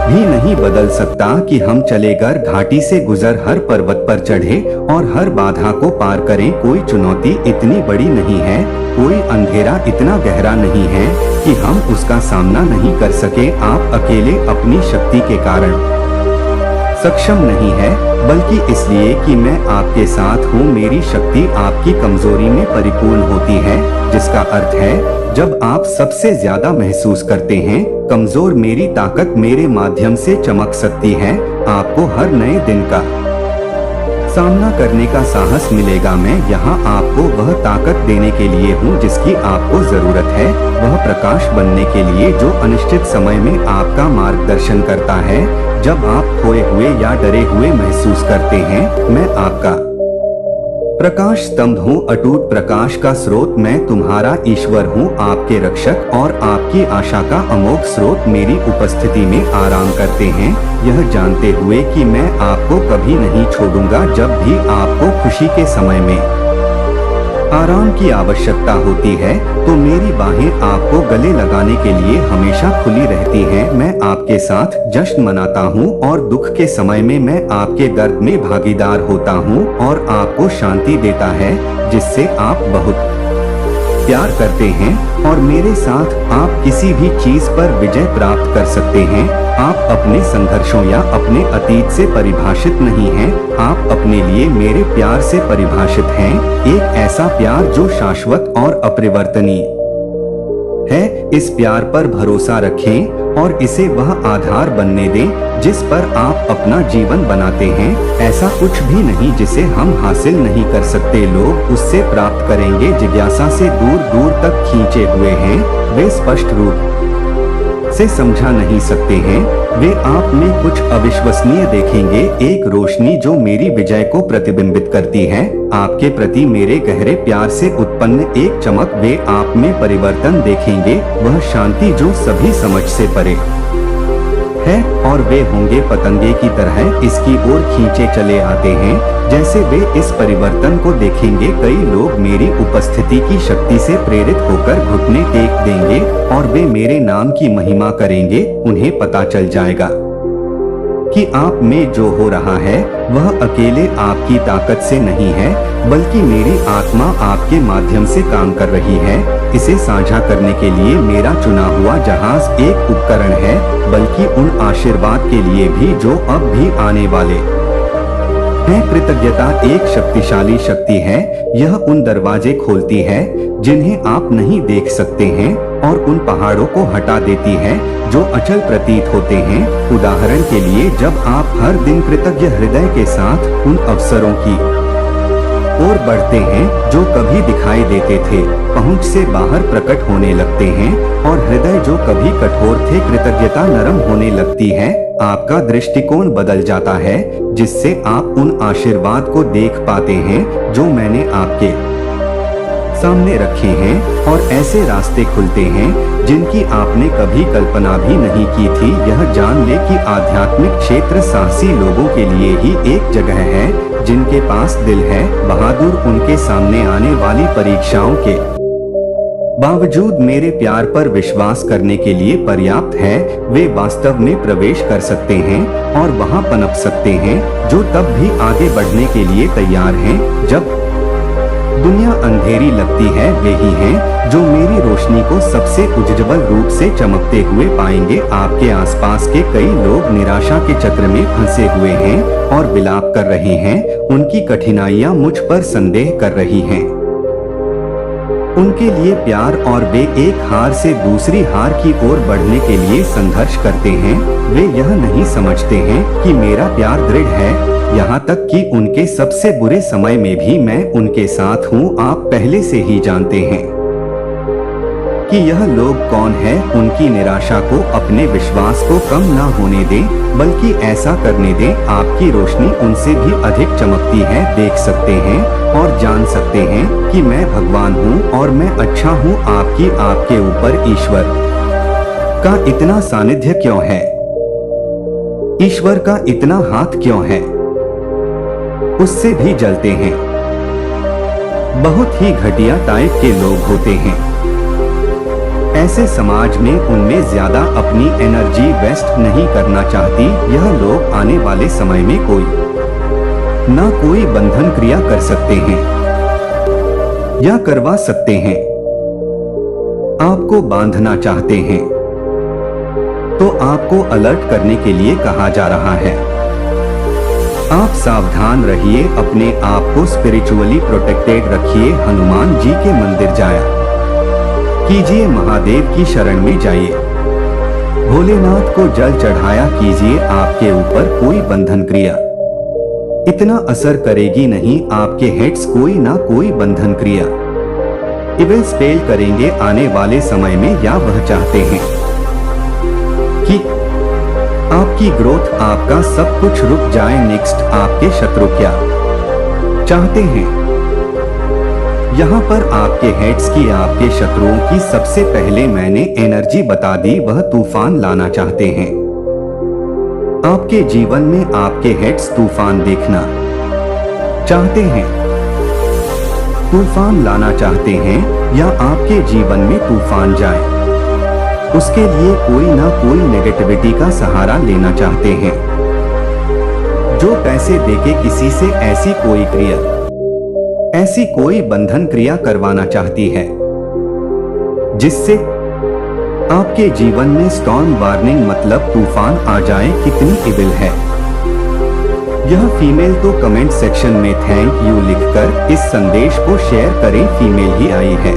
भी नहीं बदल सकता। कि हम चलेकर घाटी से गुजर, हर पर्वत पर चढ़े और हर बाधा को पार करें। कोई चुनौती इतनी बड़ी नहीं है, कोई अंधेरा इतना गहरा नहीं है कि हम उसका सामना नहीं कर सके। आप अकेले अपनी शक्ति के कारण सक्षम नहीं है, बल्कि इसलिए कि मैं आपके साथ हूँ। मेरी शक्ति आपकी कमजोरी में परिपूर्ण होती है, जिसका अर्थ है जब आप सबसे ज्यादा महसूस करते हैं कमजोर, मेरी ताकत मेरे माध्यम से चमक सकती है। आपको हर नए दिन का सामना करने का साहस मिलेगा। मैं यहाँ आपको वह ताकत देने के लिए हूँ जिसकी आपको जरूरत है, वह प्रकाश बनने के लिए जो अनिश्चित समय में आपका मार्गदर्शन करता है। जब आप खोए हुए या डरे हुए महसूस करते हैं, मैं आपका प्रकाश स्तंभ हूँ, अटूट प्रकाश का स्रोत। मैं तुम्हारा ईश्वर हूँ, आपके रक्षक और आपकी आशा का अमोघ स्रोत। मेरी उपस्थिति में आराम करते हैं, यह जानते हुए कि मैं आपको कभी नहीं छोड़ूंगा। जब भी आपको खुशी के समय में आराम की आवश्यकता होती है तो मेरी बाहें आपको गले लगाने के लिए हमेशा खुली रहती हैं। मैं आपके साथ जश्न मनाता हूँ और दुख के समय में मैं आपके दर्द में भागीदार होता हूँ और आपको शांति देता है, जिससे आप बहुत प्यार करते हैं और मेरे साथ आप किसी भी चीज पर विजय प्राप्त कर सकते हैं। आप अपने संघर्षों या अपने अतीत से परिभाषित नहीं हैं, आप अपने लिए मेरे प्यार से परिभाषित हैं। एक ऐसा प्यार जो शाश्वत और अपरिवर्तनीय है। इस प्यार पर भरोसा रखें और इसे वह आधार बनने दें जिस पर आप अपना जीवन बनाते हैं। ऐसा कुछ भी नहीं जिसे हम हासिल नहीं कर सकते, लोग उससे प्राप्त करेंगे। जिज्ञासा से दूर दूर तक खींचे हुए हैं, वे स्पष्ट रूप से समझा नहीं सकते हैं। वे आप में कुछ अविश्वसनीय देखेंगे, एक रोशनी जो मेरी विजय को प्रतिबिंबित करती है। आपके प्रति मेरे गहरे प्यार से उत्पन्न एक चमक, वे आप में परिवर्तन देखेंगे, वह शांति जो सभी समझ से परे है। और वे होंगे पतंगे की तरह इसकी ओर खींचे चले आते हैं। जैसे वे इस परिवर्तन को देखेंगे, कई लोग मेरी उपस्थिति की शक्ति से प्रेरित होकर घुटने टेक देंगे और वे मेरे नाम की महिमा करेंगे। उन्हें पता चल जाएगा कि आप में जो हो रहा है वह अकेले आपकी ताकत से नहीं है, बल्कि मेरी आत्मा आपके माध्यम से काम कर रही है। इसे साझा करने के लिए मेरा चुना हुआ जहाज एक उपकरण है, बल्कि उन आशीर्वाद के लिए भी जो अब भी आने वाले हैं। कृतज्ञता एक शक्तिशाली शक्ति है, यह उन दरवाजे खोलती है जिन्हें आप नहीं देख सकते हैं और उन पहाड़ों को हटा देती है जो अचल प्रतीत होते हैं। उदाहरण के लिए, जब आप हर दिन कृतज्ञ हृदय के साथ उन अवसरों की ओर बढ़ते हैं जो कभी दिखाई देते थे, पहुंच से बाहर प्रकट होने लगते हैं और हृदय जो कभी कठोर थे, कृतज्ञता नरम होने लगती है। आपका दृष्टिकोण बदल जाता है जिससे आप उन आशीर्वाद को देख पाते हैं जो मैंने आपके सामने रखे हैं और ऐसे रास्ते खुलते हैं जिनकी आपने कभी कल्पना भी नहीं की थी। यह जान ले कि आध्यात्मिक क्षेत्र साहसी लोगों के लिए ही एक जगह है जिनके पास दिल है। बहादुर उनके सामने आने वाली परीक्षाओं के बावजूद मेरे प्यार पर विश्वास करने के लिए पर्याप्त है। वे वास्तव में प्रवेश कर सकते हैं और वहां पनप सकते हैं, जो तब भी आगे बढ़ने के लिए तैयार हैं। जब दुनिया अंधेरी लगती है, वे ही हैं जो मेरी रोशनी को सबसे उज्ज्वल रूप से चमकते हुए पाएंगे। आपके आसपास के कई लोग निराशा के चक्र में फंसे हुए हैं और विलाप कर रहे हैं। उनकी कठिनाइयां मुझ पर संदेह कर रही हैं। उनके लिए प्यार, और वे एक हार से दूसरी हार की ओर बढ़ने के लिए संघर्ष करते हैं। वे यह नहीं समझते हैं कि मेरा प्यार दृढ़ है, यहाँ तक कि उनके सबसे बुरे समय में भी मैं उनके साथ हूँ। आप पहले से ही जानते हैं कि यह लोग कौन है। उनकी निराशा को अपने विश्वास को कम ना होने दें, बल्कि ऐसा करने दें। आपकी रोशनी उनसे भी अधिक चमकती है। देख सकते हैं और जान सकते हैं कि मैं भगवान हूँ और मैं अच्छा हूँ। आपके ऊपर ईश्वर का इतना सानिध्य क्यों है? ईश्वर का इतना हाथ क्यों है? उससे भी जलते हैं। बहुत ही घटिया टाइप के लोग होते हैं। ऐसे समाज में उनमें ज्यादा अपनी एनर्जी वेस्ट नहीं करना चाहती। यह लोग आने वाले समय में कोई बंधन क्रिया कर सकते हैं या करवा सकते हैं। आपको बांधना चाहते हैं तो आपको अलर्ट करने के लिए कहा जा रहा है। आप सावधान रहिए, अपने आप को स्पिरिचुअली प्रोटेक्टेड रखिए। हनुमान जी के मंदिर जाया कीजिए, महादेव की शरण में जाइए, भोलेनाथ को जल चढ़ाया कीजिए। आपके ऊपर कोई बंधन क्रिया इतना असर करेगी नहीं। आपके हेड्स कोई ना कोई बंधन क्रिया इविल स्पेल करेंगे आने वाले समय में, या वह चाहते हैं कि आपकी ग्रोथ, आपका सब कुछ रुक जाए। नेक्स्ट, आपके शत्रु क्या चाहते हैं? यहाँ पर आपके हेड्स की, आपके शत्रुओं की सबसे पहले मैंने एनर्जी बता दी। वह तूफान लाना चाहते हैं आपके जीवन में। आपके हेड्स तूफान देखना चाहते हैं, तूफान लाना चाहते हैं, या आपके जीवन में तूफान जाए उसके लिए कोई ना कोई नेगेटिविटी का सहारा लेना चाहते हैं। जो पैसे देके किसी से ऐसी कोई क्रिया, ऐसी कोई बंधन क्रिया करवाना चाहती है। जिससे आपके जीवन में स्टॉर्म वार्निंग मतलब तूफान आ जाए कितनी इविल है। यह फीमेल तो कमेंट सेक्शन में थैंक यू लिखकर इस संदेश को शेयर करें, फीमेल ही आई है।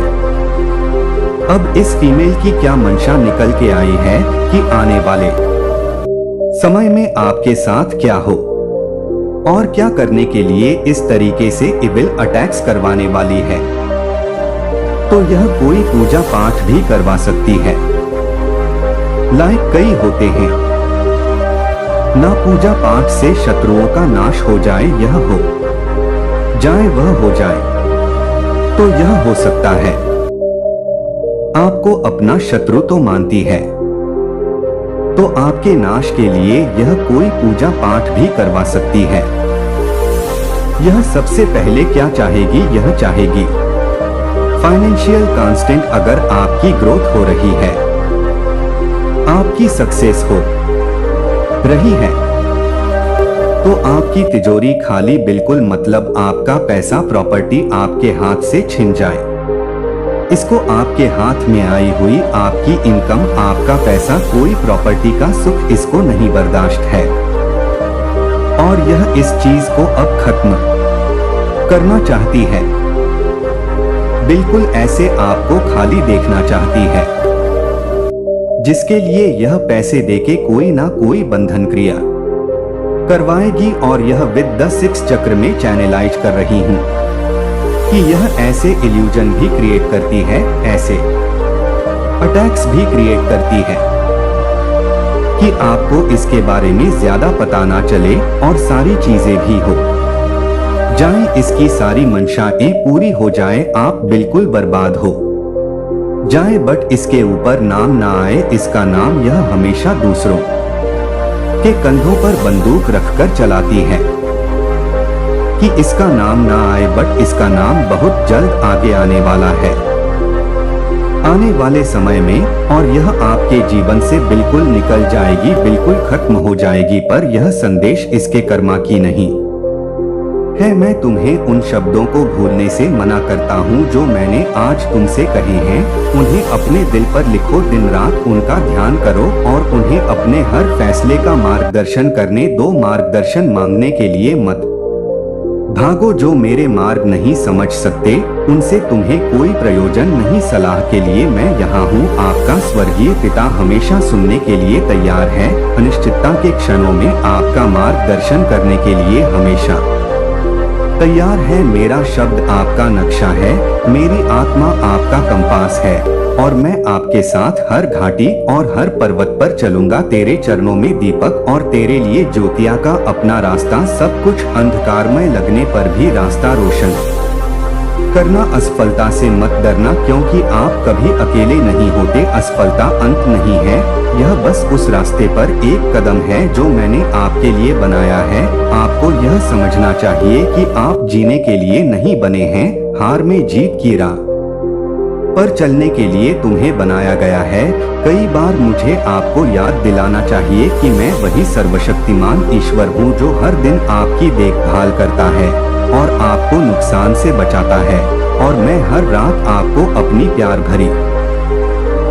अब इस फीमेल की क्या मंशा निकल के आई है कि आने वाले समय में आपके साथ क्या हो और क्या करने के लिए इस तरीके से इविल अटैक्स करवाने वाली है। तो यह कोई पूजा पाठ भी करवा सकती है। लाइक कई होते हैं ना, पूजा पाठ से शत्रुओं का नाश हो जाए, यह हो जाए वह हो जाए, तो यह हो सकता है। आपको अपना शत्रु तो मानती है, तो आपके नाश के लिए यह कोई पूजा पाठ भी करवा सकती है। यह सबसे पहले क्या चाहेगी, यह चाहेगी फाइनेंशियल कांस्टेंट। अगर आपकी ग्रोथ हो रही है, आपकी सक्सेस हो रही है, तो आपकी तिजोरी खाली बिल्कुल मतलब आपका पैसा प्रॉपर्टी आपके हाथ से छिन जाए। इसको आपके हाथ में आई हुई आपकी इनकम, आपका पैसा, कोई प्रॉपर्टी का सुख इसको नहीं बर्दाश्त है और यह इस चीज को अब खत्म करना चाहती है। बिल्कुल ऐसे आपको खाली देखना चाहती है, जिसके लिए यह पैसे देके कोई ना कोई बंधन क्रिया करवाएगी। और यह विद द 6 चक्र में चैनलाइज कर रही हूं कि यह ऐसे इल्यूजन भी क्रिएट करती है, ऐसे अटैक्स भी क्रिएट करती है कि आपको इसके बारे में ज्यादा पता ना चले और सारी चीजें भी हो जाएं, इसकी सारी मंशाएं पूरी हो जाए, आप बिल्कुल बर्बाद हो जाए, बट इसके ऊपर नाम ना आए। इसका नाम यह हमेशा दूसरों के कंधों पर बंदूक रखकर चलाती है कि इसका नाम ना आए, बट इसका नाम बहुत जल्द आगे आने वाला है, आने वाले समय में, और यह आपके जीवन से बिल्कुल निकल जाएगी, बिल्कुल खत्म हो जाएगी। पर यह संदेश इसके कर्मा की नहीं है। मैं तुम्हें उन शब्दों को भूलने से मना करता हूँ जो मैंने आज तुमसे कहे हैं। उन्हें अपने दिल पर लिखो, दिन रात उनका ध्यान करो और उन्हें अपने हर फैसले का मार्गदर्शन करने दो। मार्गदर्शन मांगने के लिए मत भागो, जो मेरे मार्ग नहीं समझ सकते उनसे तुम्हें कोई प्रयोजन नहीं। सलाह के लिए मैं यहाँ हूँ, आपका स्वर्गीय पिता हमेशा सुनने के लिए तैयार है। अनिश्चितता के क्षणों में आपका मार्गदर्शन करने के लिए हमेशा तैयार है। मेरा शब्द आपका नक्शा है, मेरी आत्मा आपका कंपास है और मैं आपके साथ हर घाटी और हर पर्वत पर चलूंगा। तेरे चरणों में दीपक और तेरे लिए ज्योतिया का अपना रास्ता। सब कुछ अंधकारमय लगने पर भी रास्ता रोशन करना। असफलता से मत डरना, क्योंकि आप कभी अकेले नहीं होते। असफलता अंत नहीं है, यह बस उस रास्ते पर एक कदम है जो मैंने आपके लिए बनाया है। आपको यह समझना चाहिए कि आप जीने के लिए नहीं बने हैं, हार में जीत की राह पर चलने के लिए तुम्हें बनाया गया है। कई बार मुझे आपको याद दिलाना चाहिए कि मैं वही सर्वशक्तिमान ईश्वर हूँ जो हर दिन आपकी देखभाल करता है और आपको नुकसान से बचाता है, और मैं हर रात आपको अपनी प्यार भरी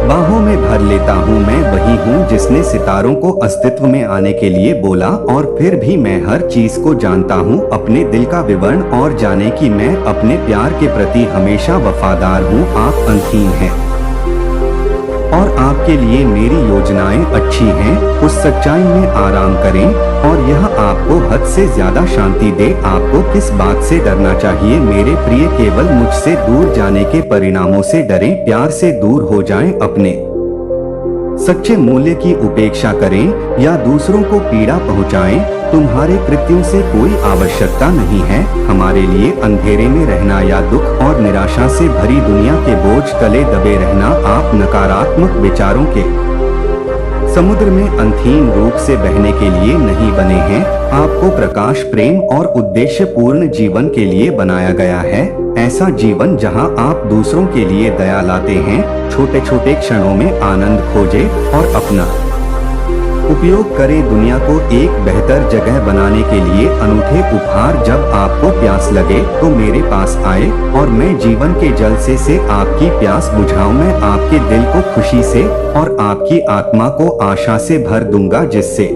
बाहों में भर लेता हूँ। मैं वही हूँ जिसने सितारों को अस्तित्व में आने के लिए बोला, और फिर भी मैं हर चीज को जानता हूँ, अपने दिल का विवरण, और जाने कि मैं अपने प्यार के प्रति हमेशा वफादार हूँ। आप अंतहीन हैं और आपके लिए मेरी योजनाएं अच्छी हैं। उस सच्चाई में आराम करें और यह आपको हद से ज्यादा शांति दे। आपको किस बात से डरना चाहिए मेरे प्रिय? केवल मुझसे दूर जाने के परिणामों से डरें। प्यार से दूर हो जाएं, अपने सच्चे मूल्य की उपेक्षा करें या दूसरों को पीड़ा पहुंचाएं। तुम्हारे कृत्यों से कोई आवश्यकता नहीं है हमारे लिए अंधेरे में रहना या दुख और निराशा से भरी दुनिया के बोझ तले दबे रहना। आप नकारात्मक विचारों के समुद्र में अंतहीन रूप से बहने के लिए नहीं बने हैं। आपको प्रकाश, प्रेम और उद्देश्य पूर्ण जीवन के लिए बनाया गया है। ऐसा जीवन जहां आप दूसरों के लिए दया लाते हैं, छोटे छोटे क्षणों में आनंद खोजे और अपना उपयोग करें दुनिया को एक बेहतर जगह बनाने के लिए अनूठे उपहार। जब आपको प्यास लगे तो मेरे पास आए और मैं जीवन के जल से आपकी प्यास बुझाऊं। मैं आपके दिल को खुशी से और आपकी आत्मा को आशा से भर दूंगा, जिससे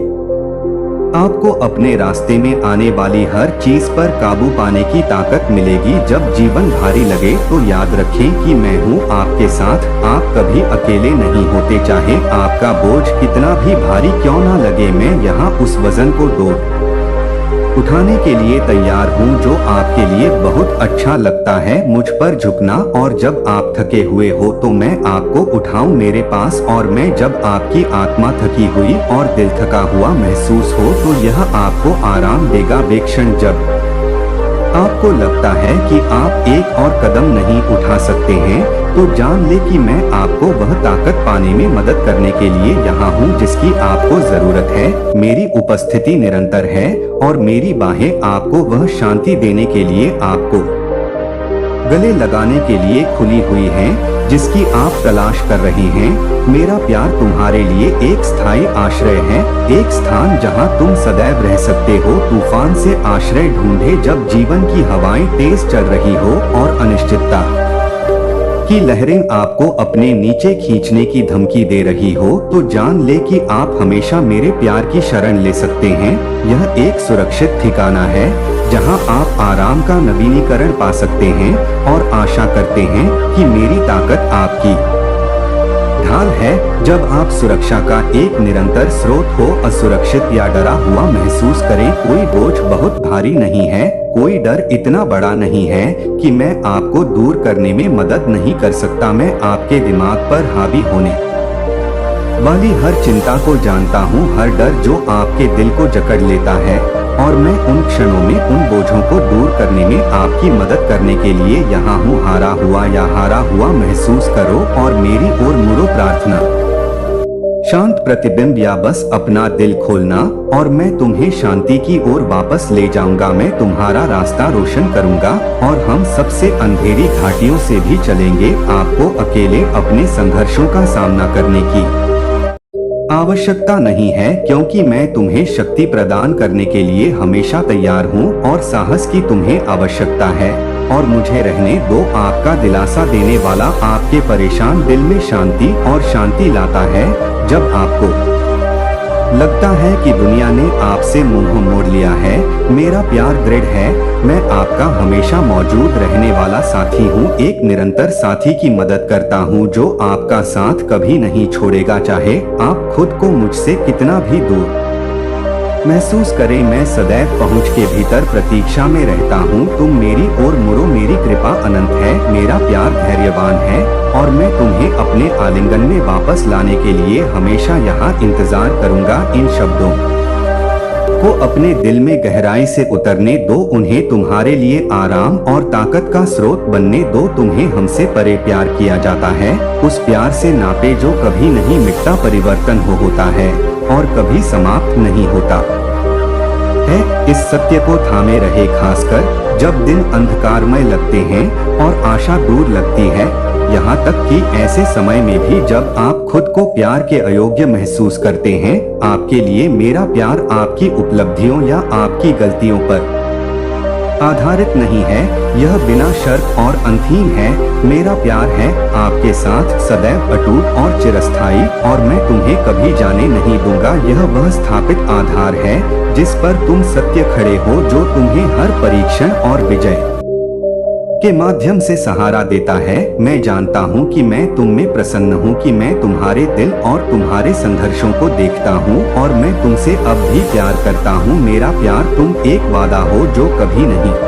आपको अपने रास्ते में आने वाली हर चीज पर काबू पाने की ताकत मिलेगी। जब जीवन भारी लगे तो याद रखें कि मैं हूँ आपके साथ। आप कभी अकेले नहीं होते, चाहे आपका बोझ कितना भी भारी क्यों ना लगे। मैं यहाँ उस वजन को उठाने के लिए तैयार हूँ जो आपके लिए बहुत अच्छा लगता है, मुझ पर झुकना। और जब आप थके हुए हो तो मैं आपको उठाऊं मेरे पास। और मैं जब आपकी आत्मा थकी हुई और दिल थका हुआ महसूस हो तो यह आपको आराम देगा। बेक्षण जब आपको लगता है कि आप एक और कदम नहीं उठा सकते हैं तो जान ले कि मैं आपको वह ताकत पाने में मदद करने के लिए यहाँ हूँ जिसकी आपको जरूरत है। मेरी उपस्थिति निरंतर है और मेरी बाहें आपको वह शांति देने के लिए, आपको गले लगाने के लिए खुली हुई हैं जिसकी आप तलाश कर रही हैं। मेरा प्यार तुम्हारे लिए एक स्थायी आश्रय है, एक स्थान जहां तुम सदैव रह सकते हो। तूफान से आश्रय ढूंढे जब जीवन की हवाएं तेज चल रही हो और अनिश्चितता की लहरें आपको अपने नीचे खींचने की धमकी दे रही हो, तो जान ले कि आप हमेशा मेरे प्यार की शरण ले सकते हैं। यह एक सुरक्षित ठिकाना है जहां आप आराम का नवीनीकरण पा सकते हैं और आशा करते हैं कि मेरी ताकत आपकी ढाल है। जब आप सुरक्षा का एक निरंतर स्रोत हो, असुरक्षित या डरा हुआ महसूस करें, कोई बोझ बहुत भारी नहीं है, कोई डर इतना बड़ा नहीं है कि मैं आपको दूर करने में मदद नहीं कर सकता। मैं आपके दिमाग पर हावी होने वाली हर चिंता को जानता हूँ, हर डर जो आपके दिल को जकड़ लेता है। और मैं उन क्षणों में उन बोझों को दूर करने में आपकी मदद करने के लिए यहाँ हूँ। हारा हुआ महसूस करो और मेरी ओर मुड़ो। प्रार्थना, शांत प्रतिबिंब या बस अपना दिल खोलना और मैं तुम्हें शांति की ओर वापस ले जाऊंगा। मैं तुम्हारा रास्ता रोशन करूंगा और हम सबसे अंधेरी घाटियों से भी चलेंगे। आपको अकेले अपने संघर्षों का सामना करने की आवश्यकता नहीं है, क्योंकि मैं तुम्हें शक्ति प्रदान करने के लिए हमेशा तैयार हूँ और साहस की तुम्हें आवश्यकता है। और मुझे रहने दो। आपका दिलासा देने वाला आपके परेशान दिल में शांति और शांति लाता है। जब आपको लगता है कि दुनिया ने आपसे मुंह मोड़ लिया है, मेरा प्यार दृढ़ है। मैं आपका हमेशा मौजूद रहने वाला साथी हूँ, एक निरंतर साथी की मदद करता हूँ जो आपका साथ कभी नहीं छोड़ेगा, चाहे आप खुद को मुझसे कितना भी दूर महसूस करें। मैं सदैव पहुँच के भीतर प्रतीक्षा में रहता हूँ। तुम मेरी ओर मुड़ो, मेरी कृपा अनंत है, मेरा प्यार धैर्यवान है और मैं तुम्हें अपने आलिंगन में वापस लाने के लिए हमेशा यहाँ इंतजार करूँगा। इन शब्दों को अपने दिल में गहराई से उतरने दो, उन्हें तुम्हारे लिए आराम और ताकत का स्रोत बनने दो। तुम्हें हमसे परे प्यार किया जाता है, उस प्यार से नापे जो कभी नहीं मिटता, परिवर्तन होता है और कभी समाप्त नहीं होता है। इस सत्य को थामे रहे, खासकर जब दिन अंधकारमय लगते हैं और आशा दूर लगती है। यहाँ तक कि ऐसे समय में भी जब आप खुद को प्यार के अयोग्य महसूस करते हैं, आपके लिए मेरा प्यार आपकी उपलब्धियों या आपकी गलतियों पर आधारित नहीं है, यह बिना शर्त और अंतहीन है। मेरा प्यार है आपके साथ सदैव अटूट और चिरस्थायी और मैं तुम्हें कभी जाने नहीं दूंगा। यह वह स्थापित आधार है जिस पर तुम सत्य खड़े हो, जो तुम्हें हर परीक्षण और विजय के माध्यम से सहारा देता है। मैं जानता हूँ कि मैं तुम में प्रसन्न हूँ, कि मैं तुम्हारे दिल और तुम्हारे संघर्षों को देखता हूँ और मैं तुमसे अब भी प्यार करता हूँ। मेरा प्यार तुम एक वादा हो जो कभी नहीं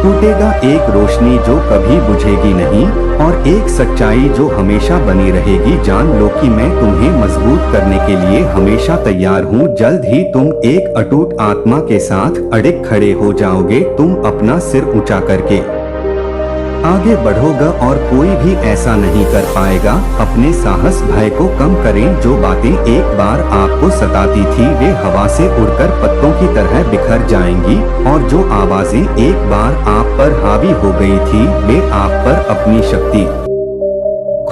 टूटेगा, एक रोशनी जो कभी बुझेगी नहीं और एक सच्चाई जो हमेशा बनी रहेगी। जान लो कि मैं तुम्हें मजबूत करने के लिए हमेशा तैयार हूँ। जल्द ही तुम एक अटूट आत्मा के साथ अड़िग खड़े हो जाओगे। तुम अपना सिर ऊंचा करके आगे बढ़ोगे और कोई भी ऐसा नहीं कर पाएगा। अपने साहस भय को कम करें। जो बातें एक बार आपको सताती थी वे हवा से उड़कर पत्तों की तरह बिखर जाएंगी और जो आवाजें एक बार आप पर हावी हो गई थी वे आप पर अपनी शक्ति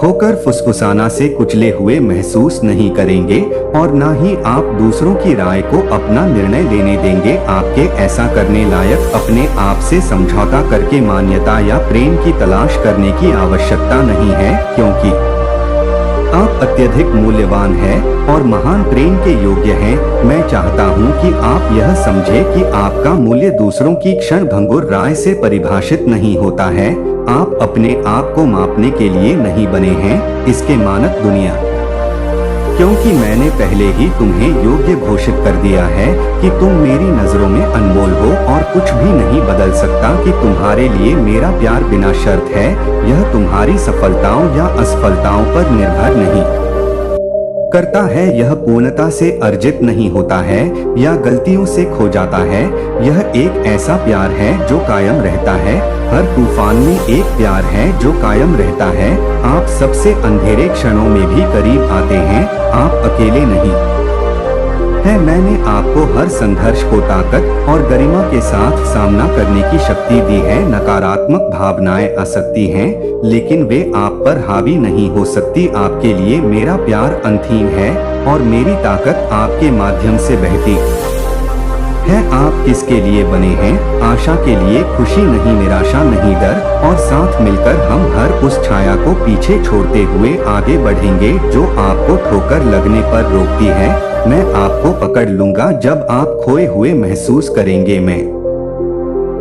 खोकर फुसफुसाना से कुचले हुए महसूस नहीं करेंगे और ना ही आप दूसरों की राय को अपना निर्णय लेने देंगे। आपके ऐसा करने लायक अपने आप से समझौता करके मान्यता या प्रेम की तलाश करने की आवश्यकता नहीं है, क्योंकि आप अत्यधिक मूल्यवान हैं और महान प्रेम के योग्य हैं। मैं चाहता हूं कि आप यह समझें कि आपका मूल्य दूसरों की क्षणभंगुर राय से परिभाषित नहीं होता है। आप अपने आप को मापने के लिए नहीं बने हैं, इसके मानक दुनिया। क्योंकि मैंने पहले ही तुम्हें योग्य घोषित कर दिया है कि तुम मेरी नजरों में अनमोल हो और कुछ भी नहीं बदल सकता कि तुम्हारे लिए मेरा प्यार बिना शर्त है। यह तुम्हारी सफलताओं या असफलताओं पर निर्भर नहीं करता है, यह पूर्णता से अर्जित नहीं होता है या गलतियों से खो जाता है। यह एक ऐसा प्यार है जो कायम रहता है। हर तूफान में एक प्यार है जो कायम रहता है। आप सबसे अंधेरे क्षणों में भी करीब आते हैं, आप अकेले नहीं है। मैंने आपको हर संघर्ष को ताकत और गरिमा के साथ सामना करने की शक्ति दी है। नकारात्मक भावनाएं आ सकती हैं, लेकिन वे आप पर हावी नहीं हो सकती। आपके लिए मेरा प्यार अनंत है और मेरी ताकत आपके माध्यम से बहती है। आप किसके लिए बने हैं? आशा के लिए, खुशी नहीं, निराशा नहीं, डर। और साथ मिलकर हम हर उस छाया को पीछे छोड़ते हुए आगे बढ़ेंगे जो आपको ठोकर लगने पर रोकती है। मैं आपको पकड़ लूंगा जब आप खोए हुए महसूस करेंगे। मैं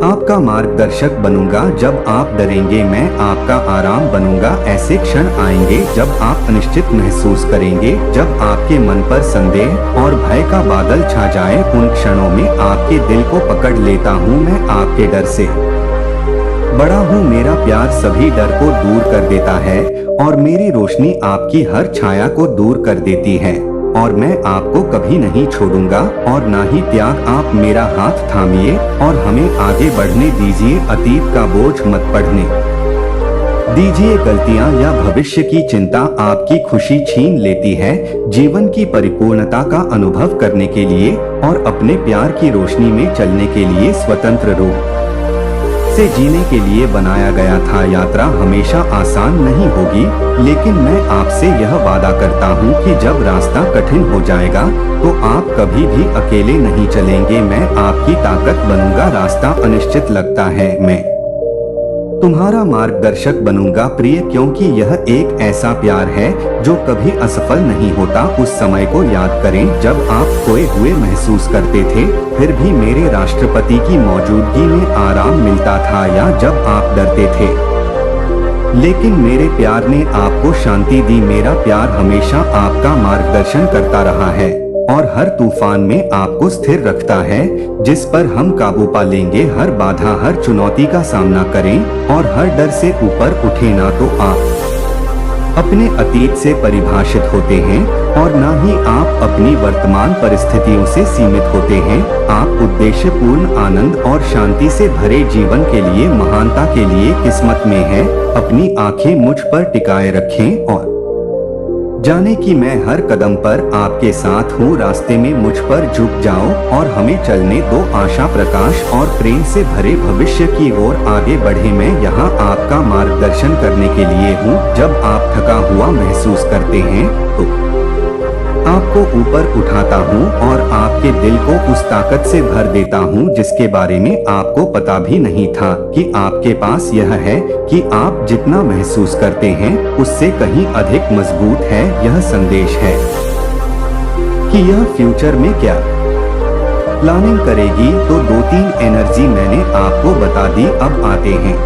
आपका मार्गदर्शक बनूंगा जब आप डरेंगे। मैं आपका आराम बनूंगा। ऐसे क्षण आएंगे जब आप अनिश्चित महसूस करेंगे, जब आपके मन पर संदेह और भय का बादल छा जाए। उन क्षणों में आपके दिल को पकड़ लेता हूँ। मैं आपके डर से बड़ा हूँ। मेरा प्यार सभी डर को दूर कर देता है और मेरी रोशनी आपकी हर छाया को दूर कर देती है। और मैं आपको कभी नहीं छोड़ूंगा और ना ही त्याग। आप मेरा हाथ थामिए और हमें आगे बढ़ने दीजिए। अतीत का बोझ मत पढ़ने दीजिए। गलतियां या भविष्य की चिंता आपकी खुशी छीन लेती है। जीवन की परिपूर्णता का अनुभव करने के लिए और अपने प्यार की रोशनी में चलने के लिए स्वतंत्र रूप से जीने के लिए बनाया गया था। यात्रा हमेशा आसान नहीं होगी, लेकिन मैं आपसे यह वादा करता हूँ कि जब रास्ता कठिन हो जाएगा तो आप कभी भी अकेले नहीं चलेंगे। मैं आपकी ताकत बनूंगा। रास्ता अनिश्चित लगता है, मैं तुम्हारा मार्गदर्शक बनूंगा प्रिय, क्योंकि यह एक ऐसा प्यार है जो कभी असफल नहीं होता। उस समय को याद करें जब आप खोए हुए महसूस करते थे, फिर भी मेरे राष्ट्रपति की मौजूदगी में आराम मिलता था, या जब आप डरते थे लेकिन मेरे प्यार ने आपको शांति दी। मेरा प्यार हमेशा आपका मार्गदर्शन करता रहा है और हर तूफान में आपको स्थिर रखता है, जिस पर हम काबू पा लेंगे। हर बाधा, हर चुनौती का सामना करें और हर डर से ऊपर उठे। ना तो आप अपने अतीत से परिभाषित होते हैं और ना ही आप अपनी वर्तमान परिस्थितियों से सीमित होते हैं। आप उद्देश्यपूर्ण, आनंद और शांति से भरे जीवन के लिए, महानता के लिए किस्मत में हैं। अपनी आंखें मुझ पर टिकाए रखें और जाने कि मैं हर कदम पर आपके साथ हूँ। रास्ते में मुझ पर झुक जाओ और हमें चलने दो। आशा, प्रकाश और प्रेम से भरे भविष्य की ओर आगे बढ़े। मैं यहाँ आपका मार्गदर्शन करने के लिए हूँ। जब आप थका हुआ महसूस करते हैं तो आपको ऊपर उठाता हूँ और आपके दिल को उस ताकत से भर देता हूँ जिसके बारे में आपको पता भी नहीं था कि आपके पास यह है, कि आप जितना महसूस करते हैं उससे कहीं अधिक मजबूत है। यह संदेश है कि यह फ्यूचर में क्या प्लानिंग करेगी। तो 2-3 एनर्जी मैंने आपको बता दी। अब आते हैं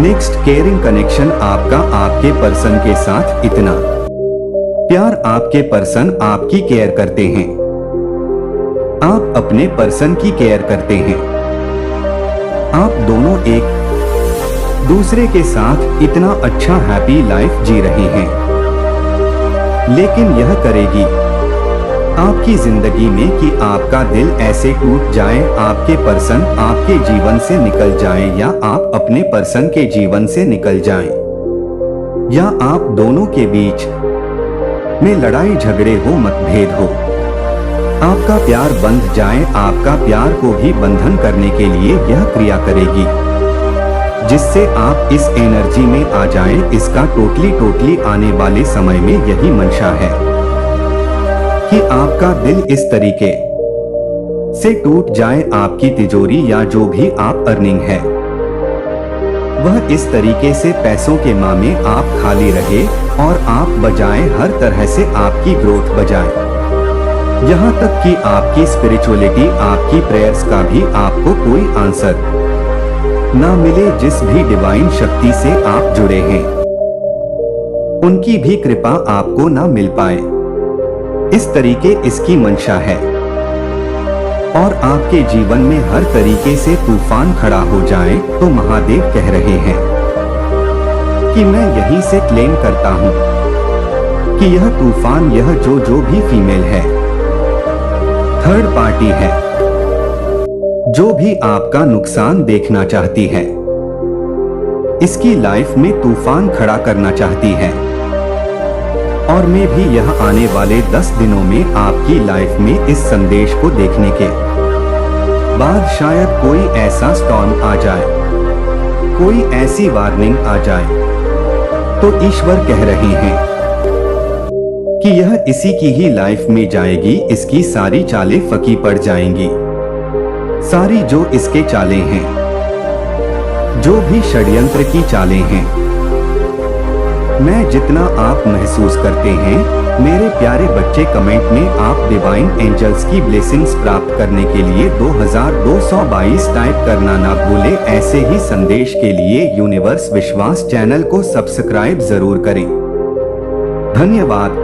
नेक्स्ट, केयरिंग कनेक्शन। आपका आपके पर्सन के साथ इतना प्यार। आपके पर्सन आपकी केयर करते हैं, आप अपने पर्सन की केयर करते हैं। आप दोनों एक दूसरे के साथ इतना अच्छा हैप्पी लाइफ जी रहे हैं, लेकिन यह करेगी आपकी जिंदगी में कि आपका दिल ऐसे टूट जाए, आपके पर्सन आपके जीवन से निकल जाए, या आप अपने पर्सन के जीवन से निकल जाएं, या आप दोनों के बीच में लड़ाई झगड़े हो, मतभेद हो, आपका प्यार बंध जाए। आपका प्यार को भी बंधन करने के लिए यह क्रिया करेगी। जिससे आप इस एनर्जी में आ जाएं। इसका टोटली आने वाले समय में यही मंशा है कि आपका दिल इस तरीके से टूट जाए, आपकी तिजोरी या जो भी आप अर्निंग है वह इस तरीके से पैसों के माह में आप खाली रहे और आप बजाएं, हर तरह से आपकी ग्रोथ बजाएं। यहाँ तक कि आपकी स्पिरिचुअलिटी, आपकी प्रेयर्स का भी आपको कोई आंसर ना मिले। जिस भी डिवाइन शक्ति से आप जुड़े हैं उनकी भी कृपा आपको ना मिल पाए, इस तरीके इसकी मंशा है। और आपके जीवन में हर तरीके से तूफान खड़ा हो जाए तो महादेव कह रहे हैं कि मैं यहीं से क्लेम करता हूं कि यह तूफान, यह जो भी फीमेल है, थर्ड पार्टी है, जो भी आपका नुकसान देखना चाहती है, इसकी लाइफ में तूफान खड़ा करना चाहती है। और मैं भी यह आने वाले 10 दिनों में आपकी लाइफ में इस संदेश को देखने के बाद शायद कोई ऐसा स्टॉर्म आ जाए, कोई ऐसी वार्निंग आ जाए, तो ईश्वर कह रहे हैं कि यह इसी की ही लाइफ में जाएगी। इसकी सारी चालें फकी पड़ जाएंगी, सारी जो इसके चालें हैं, जो भी षड्यंत्र की चालें हैं। मैं जितना आप महसूस करते हैं मेरे प्यारे बच्चे, कमेंट में आप डिवाइन एंजल्स की ब्लेसिंग्स प्राप्त करने के लिए 2222 टाइप करना ना भूलें। ऐसे ही संदेश के लिए यूनिवर्स विश्वास चैनल को सब्सक्राइब जरूर करें। धन्यवाद।